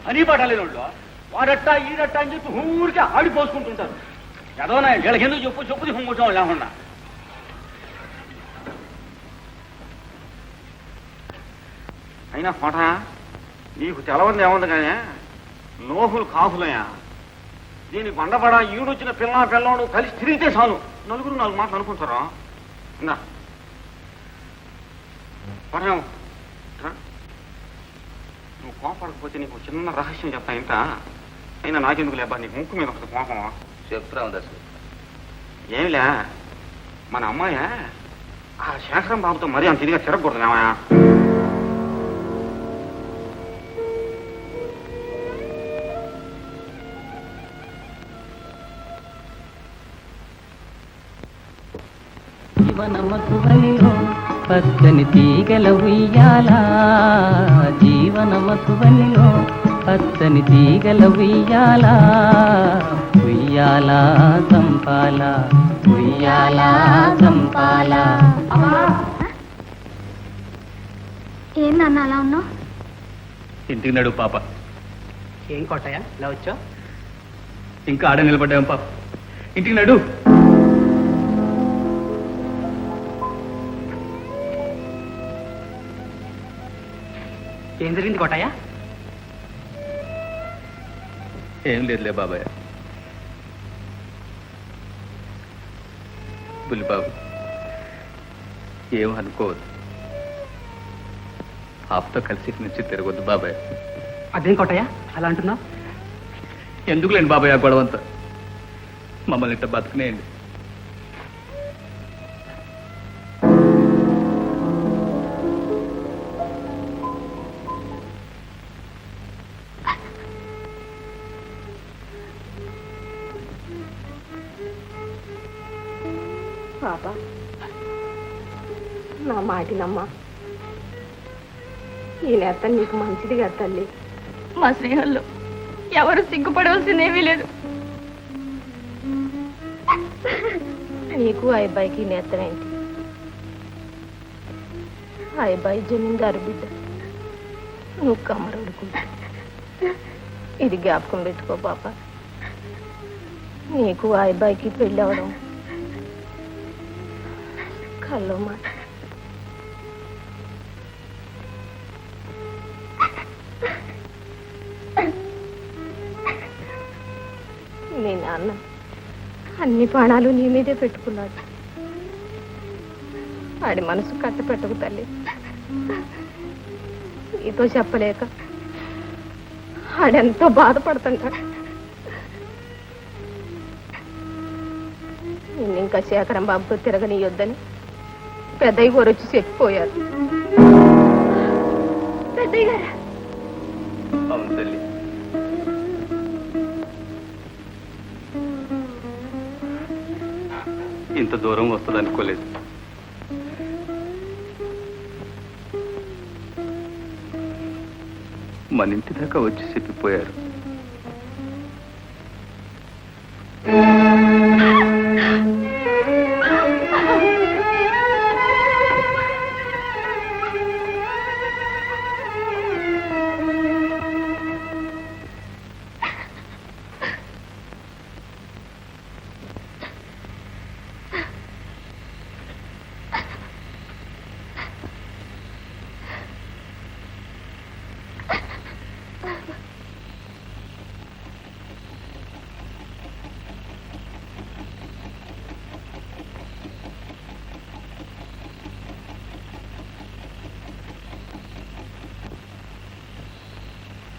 అని పట్టాలేని వాళ్ళు వాడట్టా ఈడట్టా అని చెప్పి ఊరికే ఆడిపోసుకుంటుంటారు. ఎదవనా వీళ్ళకి ఎందుకు చెప్పు చెప్పు హుంగుతాం లేకుండా. అయినా కోట నీకు తెలవంది ఏముంది కానీ లోహులు కాపులయ్యా. దీని బండబడ ఈడొచ్చిన పిల్లోడు కలిసి తిరిగితే చాలు, నలుగురు నాలుగు మాటలు అనుకుంటారా. ఇందా పడేం నువ్వు కోపడకపోతే నీకు చిన్న రహస్యం చెప్తా. ఇంత అయినా నాకెందుకు లేబా, నీకు ముక్కు మీద ఒకటి కోపమా? చెప్తాం దశ. ఏమిలే, మన అమ్మాయ ఆ శేఖరం బాబుతో మరీ అంత ఇదిగా తిరగకూడదు ఏమయ్యా. జీవనమధువనిలో పచ్చని తీగల ఉయ్యాల, జీవనమధువనిలో పచ్చని తీగల ఉయ్యాల, ఉయ్యాల చంపాల, ఉయ్యాల చంపాల. ఏందన్నా అలా ఉన్నావు? ఇంటికి నడు పాప. ఏం కోటయ్య ఇలా వచ్చావు? ఇంకా ఆడ నిలబడ్డాం పాప. ఇంటికి నడు. ఏం జరిగింది కోటయ్య? ఏం లేదులే బాబాయ్. బుల్లిబాబు ఏం అనుకోవద్దు. పాపతో కలిసి నుంచి తిరగొద్దు బాబాయ్. అదేం కోటయ్య అలా అంటున్నావు? ఎందుకులేండి బాబాయ్ ఆ గొడవంతా. మమ్మల్ని ఇట్ట బతుకునేయండి. పాపా నా మాటినమ్మా, ఈ నేత నీకు మంచిదిగా తల్లి. మా స్నేహంలో ఎవరు సిగ్గుపడవలసిందేమీ లేదు. నీకు ఆ అబ్బాయికి నేత్రం ఏంటి? ఆ అబ్బాయి జమీందారు బిడ్డ, నువ్వు కమ్మరడుకుంటా. ఇది జ్ఞాపకం పెట్టుకో పాప. నీకు ఆ అబ్బాయికి పెళ్ళి అవడం కల్లో మాట. మీ నాన్న అన్ని ప్రాణాలు నీ మీదే పెట్టుకున్నాడు. వాడి మనసు కట్ట పెట్టకు తల్లి. నీతో చెప్పలేక ఆడెంతో బాధపడుతుంటాడు. నిన్ను ఇంకా శేఖరం బాబుతో తిరగనీయొద్దని పెద్దయ్య గారు వచ్చి చెప్పిపోయారు. అవును తల్లి, ఇంత దూరం వస్తుంది అనుకోలేదు. మన ఇంటి దాకా వచ్చి చెప్పిపోయారు.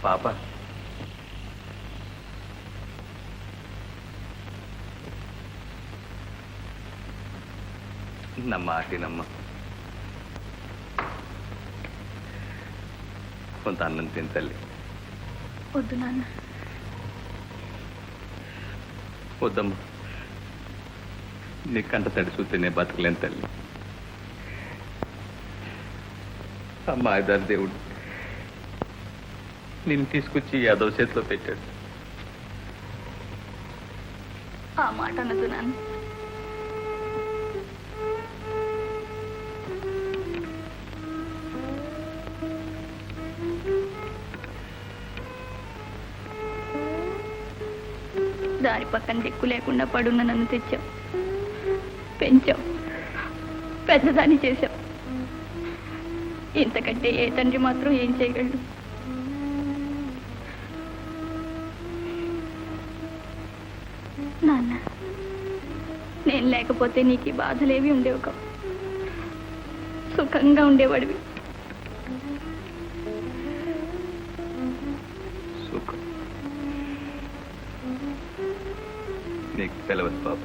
పాప, నా మాటినమ్మ. కొంత అన్నం తిని తల్లి. వద్దు నాన్న. వద్దమ్మా, నీ కంట తడి చూస్తేనే బతకలేను తల్లి. అమ్మ ఐదారు దేవుడు నిన్ను తీసుకొచ్చి యాదవ చేతిలో పెట్టాడు. ఆ మాట అనదు నాన్న. దారి పక్కన దిక్కు లేకుండా పడున్న నన్ను తెచ్చావు, పెంచావు, పెద్దదాన్ని చేశావు. ఇంతకంటే ఏ తండ్రి మాత్రం ఏం చేయగలడు? నాన్న, నేను లేకపోతే నీకు ఈ బాధలేవి ఉండేవి కావు. సుఖంగా ఉండేవాడివి. సుఖం నీకు తెలవదు పాప.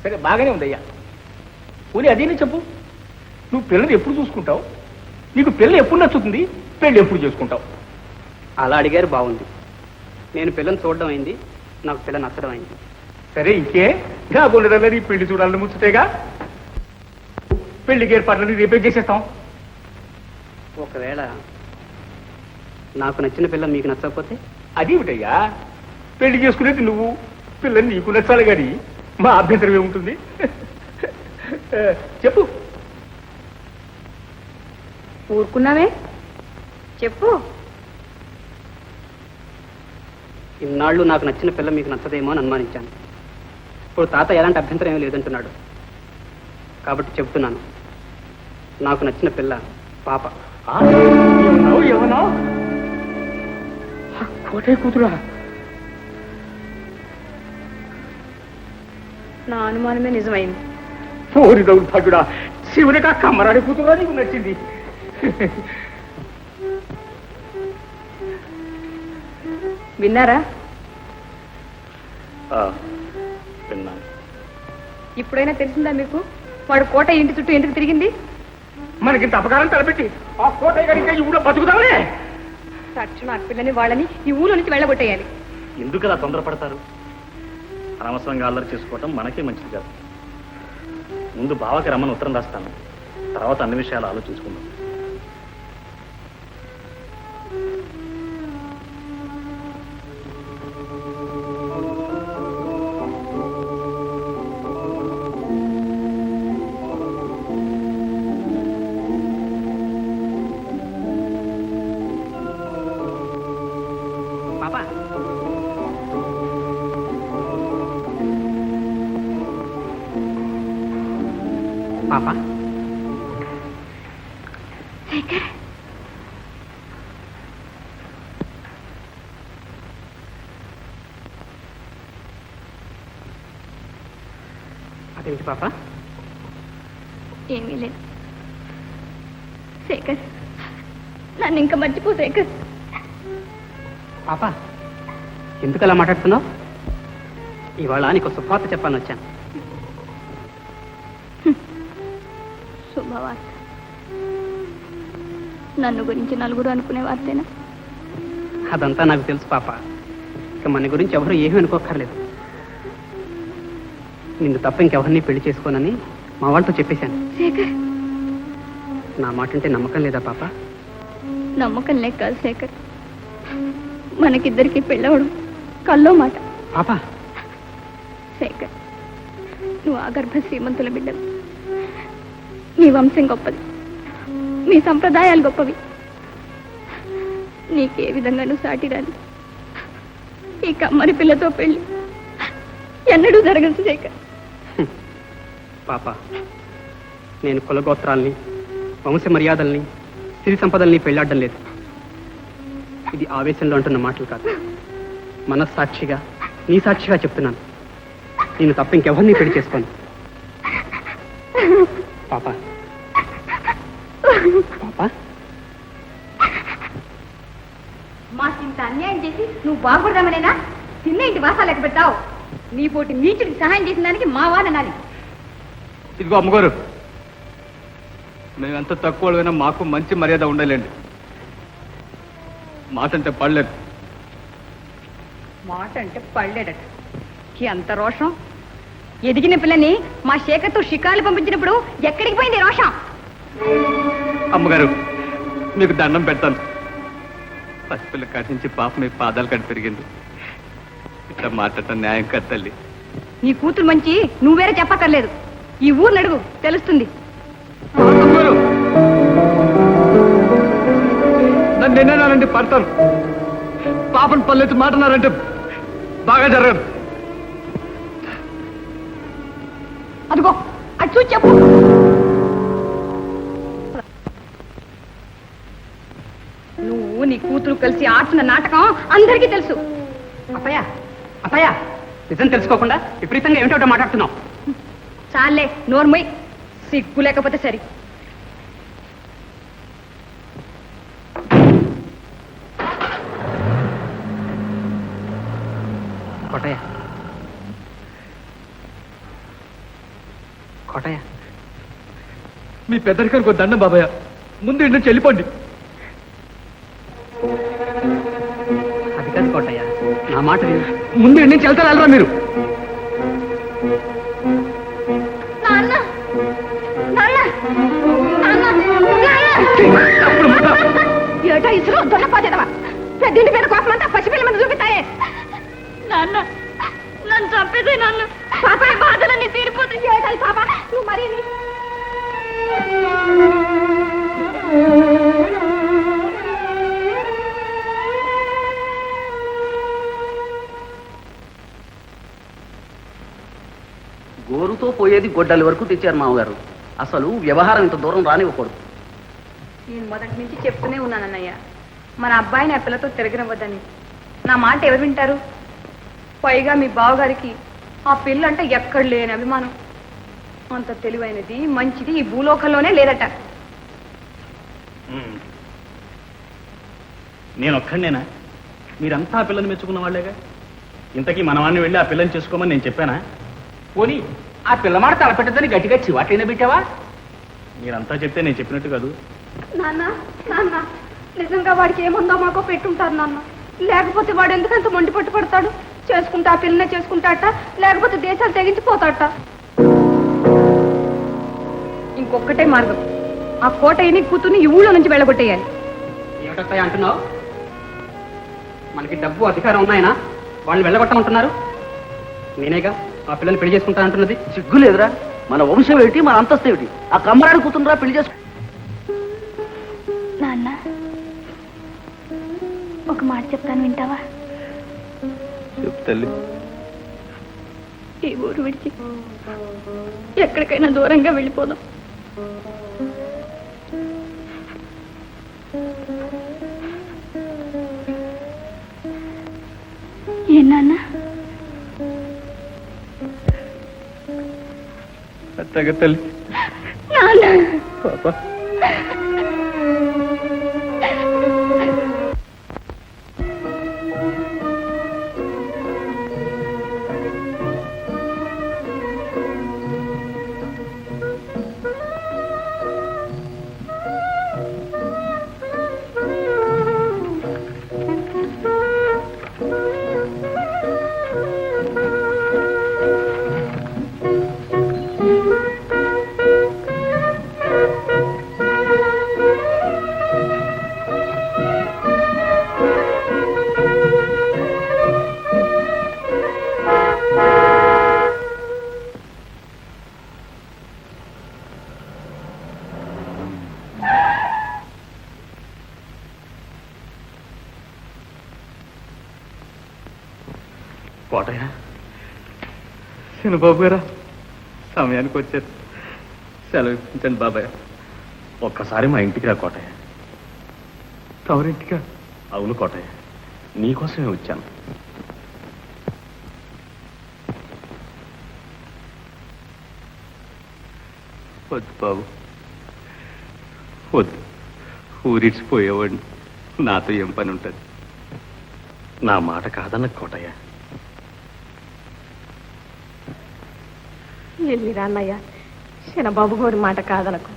సరే, బాగానే ఉందయ్యా. పోనీ అదేనే చెప్పు, నువ్వు పిల్లని ఎప్పుడు చూసుకుంటావు? నీకు పిల్ల ఎప్పుడు నచ్చుతుంది? పెళ్ళి ఎప్పుడు చేసుకుంటావు? అలా అడిగారు, బాగుంది. నేను పిల్లని చూడడం అయింది, నాకు పిల్ల నచ్చడం అయింది. సరే, ఇంకే నాకు ఉండదని పెళ్లి చూడాలని ముచ్చుతేగా. పెళ్లికి ఏర్పాట్లని రేపే చేసేస్తాం. ఒకవేళ నాకు నచ్చిన పిల్ల మీకు నచ్చకపోతే? అది ఏమిటయ్యా, పెళ్లి చేసుకునేది నువ్వు, పిల్లని నీకు నచ్చాలి కానీ మా అభ్యంతరం ఏముంటుంది? చెప్పు. ఊరుకున్నావే, చెప్పు. ఇన్నాళ్ళు నాకు నచ్చిన పిల్ల మీకు నచ్చదేమో అని అనుమానించాను. ఇప్పుడు తాత ఎలాంటి అభ్యంతరం ఏమీ లేదంటున్నాడు కాబట్టి చెప్తున్నాను, నాకు నచ్చిన పిల్ల పాప. ఏమన్నా కోటే కూతురా? నా అనుమానమే నిజమైంది. ఓరి దౌర్భాగ్యుడా, శివునికా కమ్మరాడి కూతురా నీకు నచ్చింది? విన్నారా? విన్నాను. ఇప్పుడైనా తెలిసిందా మీకు వాడు కోట ఇంటి చుట్టూ ఎందుకు తిరిగింది? మనకింత అపకారం తలపెట్టి ఆ కోటయ్య గారి ఇంకా ఈ ఊళ్ళో బతుకుతామనే. తక్షణ ఆ పిల్లని వాళ్ళని ఈ ఊళ్ళో నుంచి వెళ్ళగొట్టేయాలి. ఎందుకు అలా తొందరపడతారు? అనవసరంగా అల్లరి చేసుకోవటం మనకే మంచిది కాదు. ముందు బావకి రమ్మని ఉత్తరం రాస్తాను, తర్వాత అన్ని విషయాలు ఆలోచించుకుందాం. పాప, పాప, అదేంటి పాప? ఏమీ లేదు శేఖర్, నన్ను ఇంకా మర్చిపో శేఖర్. పాప, ఎందుకు అలా మాట్లాడుతున్నావు? ఇవాళ నీకు శుభవార్త చెప్పాలని వచ్చాను. శుభ శుభవార్త. నన్ను గురించి నలుగురు అనుకునే వార్తేనా? అదంతా నాకు తెలుసు పాప. ఇక మన గురించి ఎవరు ఏమీ అనుకోక్కర్లేదు. నిన్ను తప్ప ఇంకెవరిని పెళ్లి చేసుకోనని మా వాళ్ళతో చెప్పేశాను. శేఖర్, నా మాట అంటే నమ్మకం లేదా పాప? నమ్మకం లేక కాదు శేఖర్, మనకిద్దరికి పెళ్ళవడం కల్లో మాట. పాప, శేఖర్, నువ్వు ఆగర్భ శ్రీమంతుల బిడ్డవు. నీ వంశం గొప్పది, మీ సంప్రదాయాలు గొప్పవి. నీకే విధంగానూ సాటి రాని ఈ కమ్మరి పిల్లతో పెళ్లి ఎన్నడూ జరగదు శేఖర్. పాప, నేను కులగోత్రాల్ని, వంశ మర్యాదల్ని, సిరి సంపదల్ని పెళ్లాడడం లేదు. ఇది ఆవేశంలో అంటున్న మాటలు కాదు. మనస్సాక్షిగా, నీ సాక్షిగా చెప్తున్నాను. నేను తప్ప ఇంకెవరిని పెళ్లి చేసుకోను. పాప, పాప, మాకింత అన్యాయం చేసి నువ్వు బాగుపడదామనేనా చిన్న ఇంటి వాసాలు లెక్క పెట్టావు? నీ పోటీ నీచుడికి సహాయం చేసిన దానికి మా వాదనాలి. ఇదిగో అమ్మగారు, మేమెంత తక్కువ మాకు మంచి మర్యాద ఉండలేండి. మాట అంటే పడలేదు. మాట అంటే పడలేడట. ఎంత రోషం! ఎదిగిన పిల్లని మా శేఖర్తో షికారులు పంపించినప్పుడు ఎక్కడికి పోయింది రోషం? అమ్మగారు, మీకు దండం పెడతాను. పసిపిల్ల కట్టించి పాప మీ పాదాలు కట్టి పెరిగింది. ఇట్లా మాట్లాడటం న్యాయం కాదు తల్లి. నీ కూతురు మంచి నువ్వేరే చెప్పక్కర్లేదు. ఈ ఊరు నడుగు తెలుస్తుంది. అమ్మగారు, నన్ను ఎన్ననాలంటే పడతాను. పాపను పల్లెత్తి మాటన్నారంటే బాగా జరగదు. అదిగో అది చూసి చెప్పు. నువ్వు నీ కూతురు కలిసి ఆడుతున్న నాటకం అందరికీ తెలుసు. అప్పయ్య, అప్పయ్య, నిజం తెలుసుకోకుండా విపరీతంగా ఏమిటో మాట్లాడుతున్నావు. చాలే నోర్మై, సిగ్గు లేకపోతే సరి. కోటయ్య, కోటయ్య, మీ పెద్దరికానికి ఒక దండం బాబాయ్. ముందు ఇంటి నుంచి వెళ్ళిపోండి. అది కాదు కోటయ్య, నా మాట విను. ముందు ఇంటి నుంచి వెళ్తారా వెళ్ళరా మీరు? ఏటో ఇసులో దొరకపోతేదవా పెద్దింటి మీద కోపమంతా పసిపిల్ల మీద చూపిస్తాయే. నాన్న, నన్ను చంపేదే. నన్ను పాపాయి బాధలన్నీ తీరిపోతుంది. ఏటాయి పాప నువ్వు మరీ గోరుతో పోయేది గొడ్డలి వరకు తెచ్చారు మామగారు. అసలు వ్యవహారం ఇంత దూరం రానివ్వకూడదు. నేను మొదటి నుంచి చెప్తూనే ఉన్నానన్నయ్య, మన అబ్బాయిని ఆ పిల్లతో తిరగనివ్వద్దని. నా మాట ఎవరు వింటారు? పైగా మీ బావగారికి ఆ పిల్ల అంటే ఎక్కడ లేని అభిమానం. అంత తెలివైనది, మంచిది ఈ భూలోకంలోనే లేదట. నేను ఒక్కడనేనా? మీరంతా ఆ పిల్లని మెచ్చుకున్న వాళ్ళేగా. ఇంతకీ మనవాడిని వెళ్ళి ఆ పిల్లని చేసుకోమని నేను చెప్పానా? పోనీ ఆ పిల్లమాట తలపెట్టదని గట్టిగా చివాట్లైనా పెట్టావా? మీరంతా చెప్తే నేను చెప్పినట్టు కాదు. నాన్న, నాన్న, నిజంగా వాడికి ఏముందో మాకో పెట్టుంటారు నాన్న. లేకపోతే వాడు ఎందుకంత మొండి పట్టు పడతాడు? చేసుకుంటా ఆ పిల్లనే చేసుకుంటాట, లేకపోతే దేశాలు తెగించిపోతాట. ఇంకొక్కటే మార్గం, ఆ కోటయ్యని కూతుర్ని ఈ ఊళ్ళో నుంచి వెళ్ళగొట్టేయాలి. ఏమిటొస్తాయి అంటున్నావు? మనకి డబ్బు, అధికారం ఉన్నాయనా వాళ్ళు వెళ్ళగొట్టమంటున్నారు? నేనేగా ఆ పిల్లల్ని పెళ్లి చేసుకుంటానంటున్నది. సిగ్గు లేదురా? మన వంశం ఏమిటి, మన అంతస్తు ఏమిటి? ఆ కమ్మరాడు కూతుండ్రా పెళ్లి చేసుకు. నాన్న, ఒక మాట చెప్తాను, వింటావా? తల్లి, ఈ ఊరు విడిచి ఎక్కడికైనా దూరంగా వెళ్ళిపోదాం. ఏ నాన్న? అత్తగా తల్లి. నాన్న, పాప, కోటయ్య, చిన్నబాబు గారా సమయానికి వచ్చారు. సెలవు ఇప్పించండి బాబాయ్. ఒక్కసారి మా ఇంటికి రా కోటయ్య. తమరింటిగా? అవును కోటయ్య, నీకోసమే వచ్చాను. వద్దు బాబు, వద్దు. ఊరిడిచిపోయేవాడిని, నాతో ఏం పని ఉంటుంది? నా మాట కాదన్న కోటయ్య. వెళ్ళిరా అన్నయ్య, చిన్నబాబు గారి మాట కాదనకు.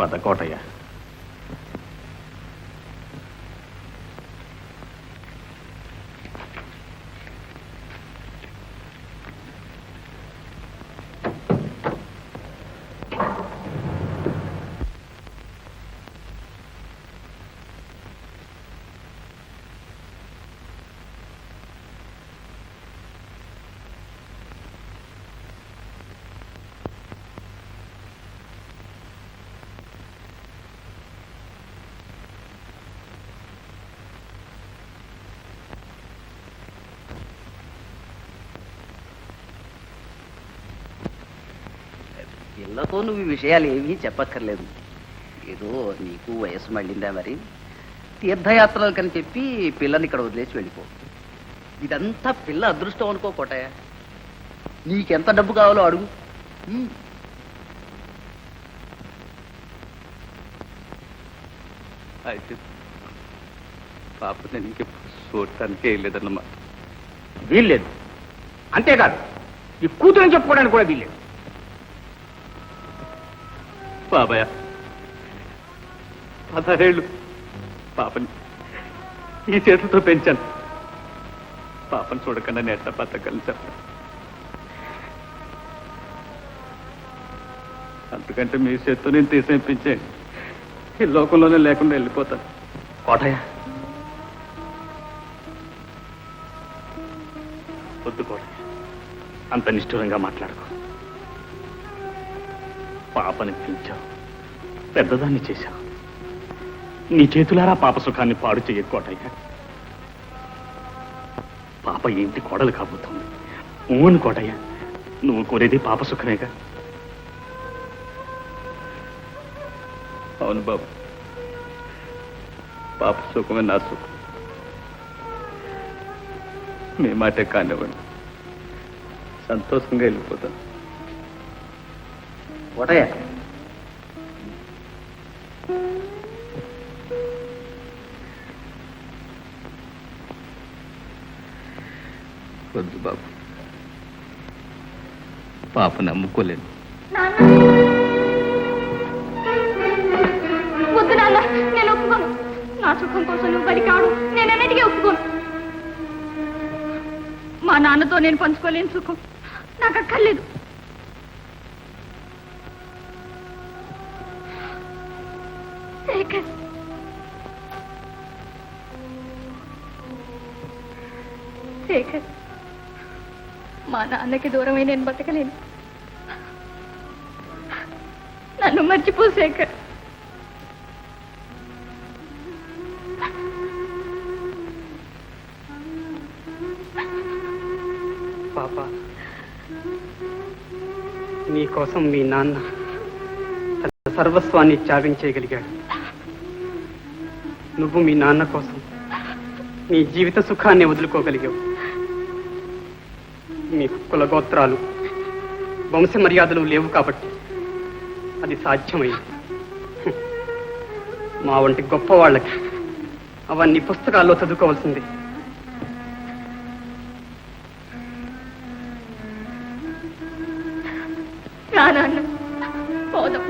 పద కోటయ్య. పిల్లతో నువ్వు ఈ విషయాలు ఏమీ చెప్పక్కర్లేదు. ఏదో నీకు వయసు మళ్ళిందా మరి, తీర్థయాత్రలు కని చెప్పి పిల్లని ఇక్కడ వదిలేసి వెళ్ళిపో. ఇదంతా పిల్ల అదృష్టం అనుకో కోటయ్య. నీకెంత డబ్బు కావాలో అడుగు. అయితే పాప నేను ఇంకెప్పుడు చూడటానికే వెళ్ళలేదన్నమాట. వీల్లేదు. అంతేకాదు, ఈ కూతురని చెప్పుకోవడానికి కూడా వీల్లేదు. బాబాయ్, 16 ఏళ్ళు పాపని ఈ చేతులతో పెంచాను. పాపను చూడకుండా నెట్ట బతకని చెప్పాను. అంతకంటే మీ చేత్తో నేను తీసేపించేయండి, ఈ లోకంలోనే లేకుండా వెళ్ళిపోతాను. కోటయ్య, వద్దు కోటయ్య, అంత నిష్ఠురంగా మాట్లాడుకో. పాపని పెంచావు, పెద్దదాన్ని చేశావు. నీ చేతులారా పాప సుఖాన్ని పాడు చెయ్య కోటయ్య. పాప ఏంటి కోడలు కాబోతుంది. ఊను కోటయ్య, నువ్వు కోరేది పాప సుఖమేగా. అవును బాబు, పాప సుఖమే నా సుఖం. మీ మాటే కానివ్వండి, సంతోషంగా వెళ్ళిపోతాను. కోటయ్య, వద్దు బాబు, పాప నమ్ముకోలేను. వద్దు నాన్న, నేను ఒప్పుకోను. నా సుఖం కోసం నువ్వు బలి కాడు, నేను అన్నిటికీ ఒప్పుకోను. మా నాన్నతో నేను పంచుకోలేని సుఖం నాకు అక్కర్లేదు. శేఖర్, శేఖర్, మా నాన్నకి దూరమై నేను బతకలేను. నన్ను మర్చిపో శేఖర్. పాప, నీకోసం మీ నాన్న తన సర్వస్వాన్ని త్యాగం చేయగలిగాడు. నువ్వు మీ నాన్న కోసం నీ జీవిత సుఖాన్ని వదులుకోగలిగావు. మీకు కులగోత్రాలు, వంశ మర్యాదలు లేవు కాబట్టి అది సాధ్యమైంది. మా వంటి గొప్ప వాళ్ళకి అవన్నీ పుస్తకాల్లో చదువుకోవాల్సిందే. నాన్న, పోదాం.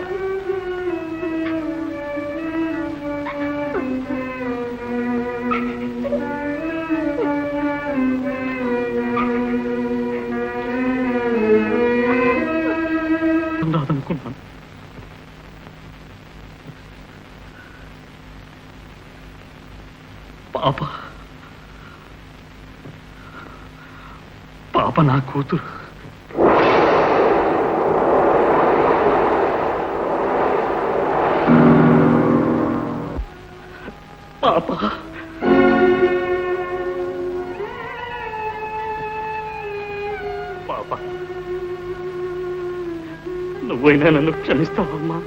రాదనుకున్నాను. పాప పాప నా కూతురు. పాప పాప నువ్వైనా నన్ను క్షమిస్తావమ్మా?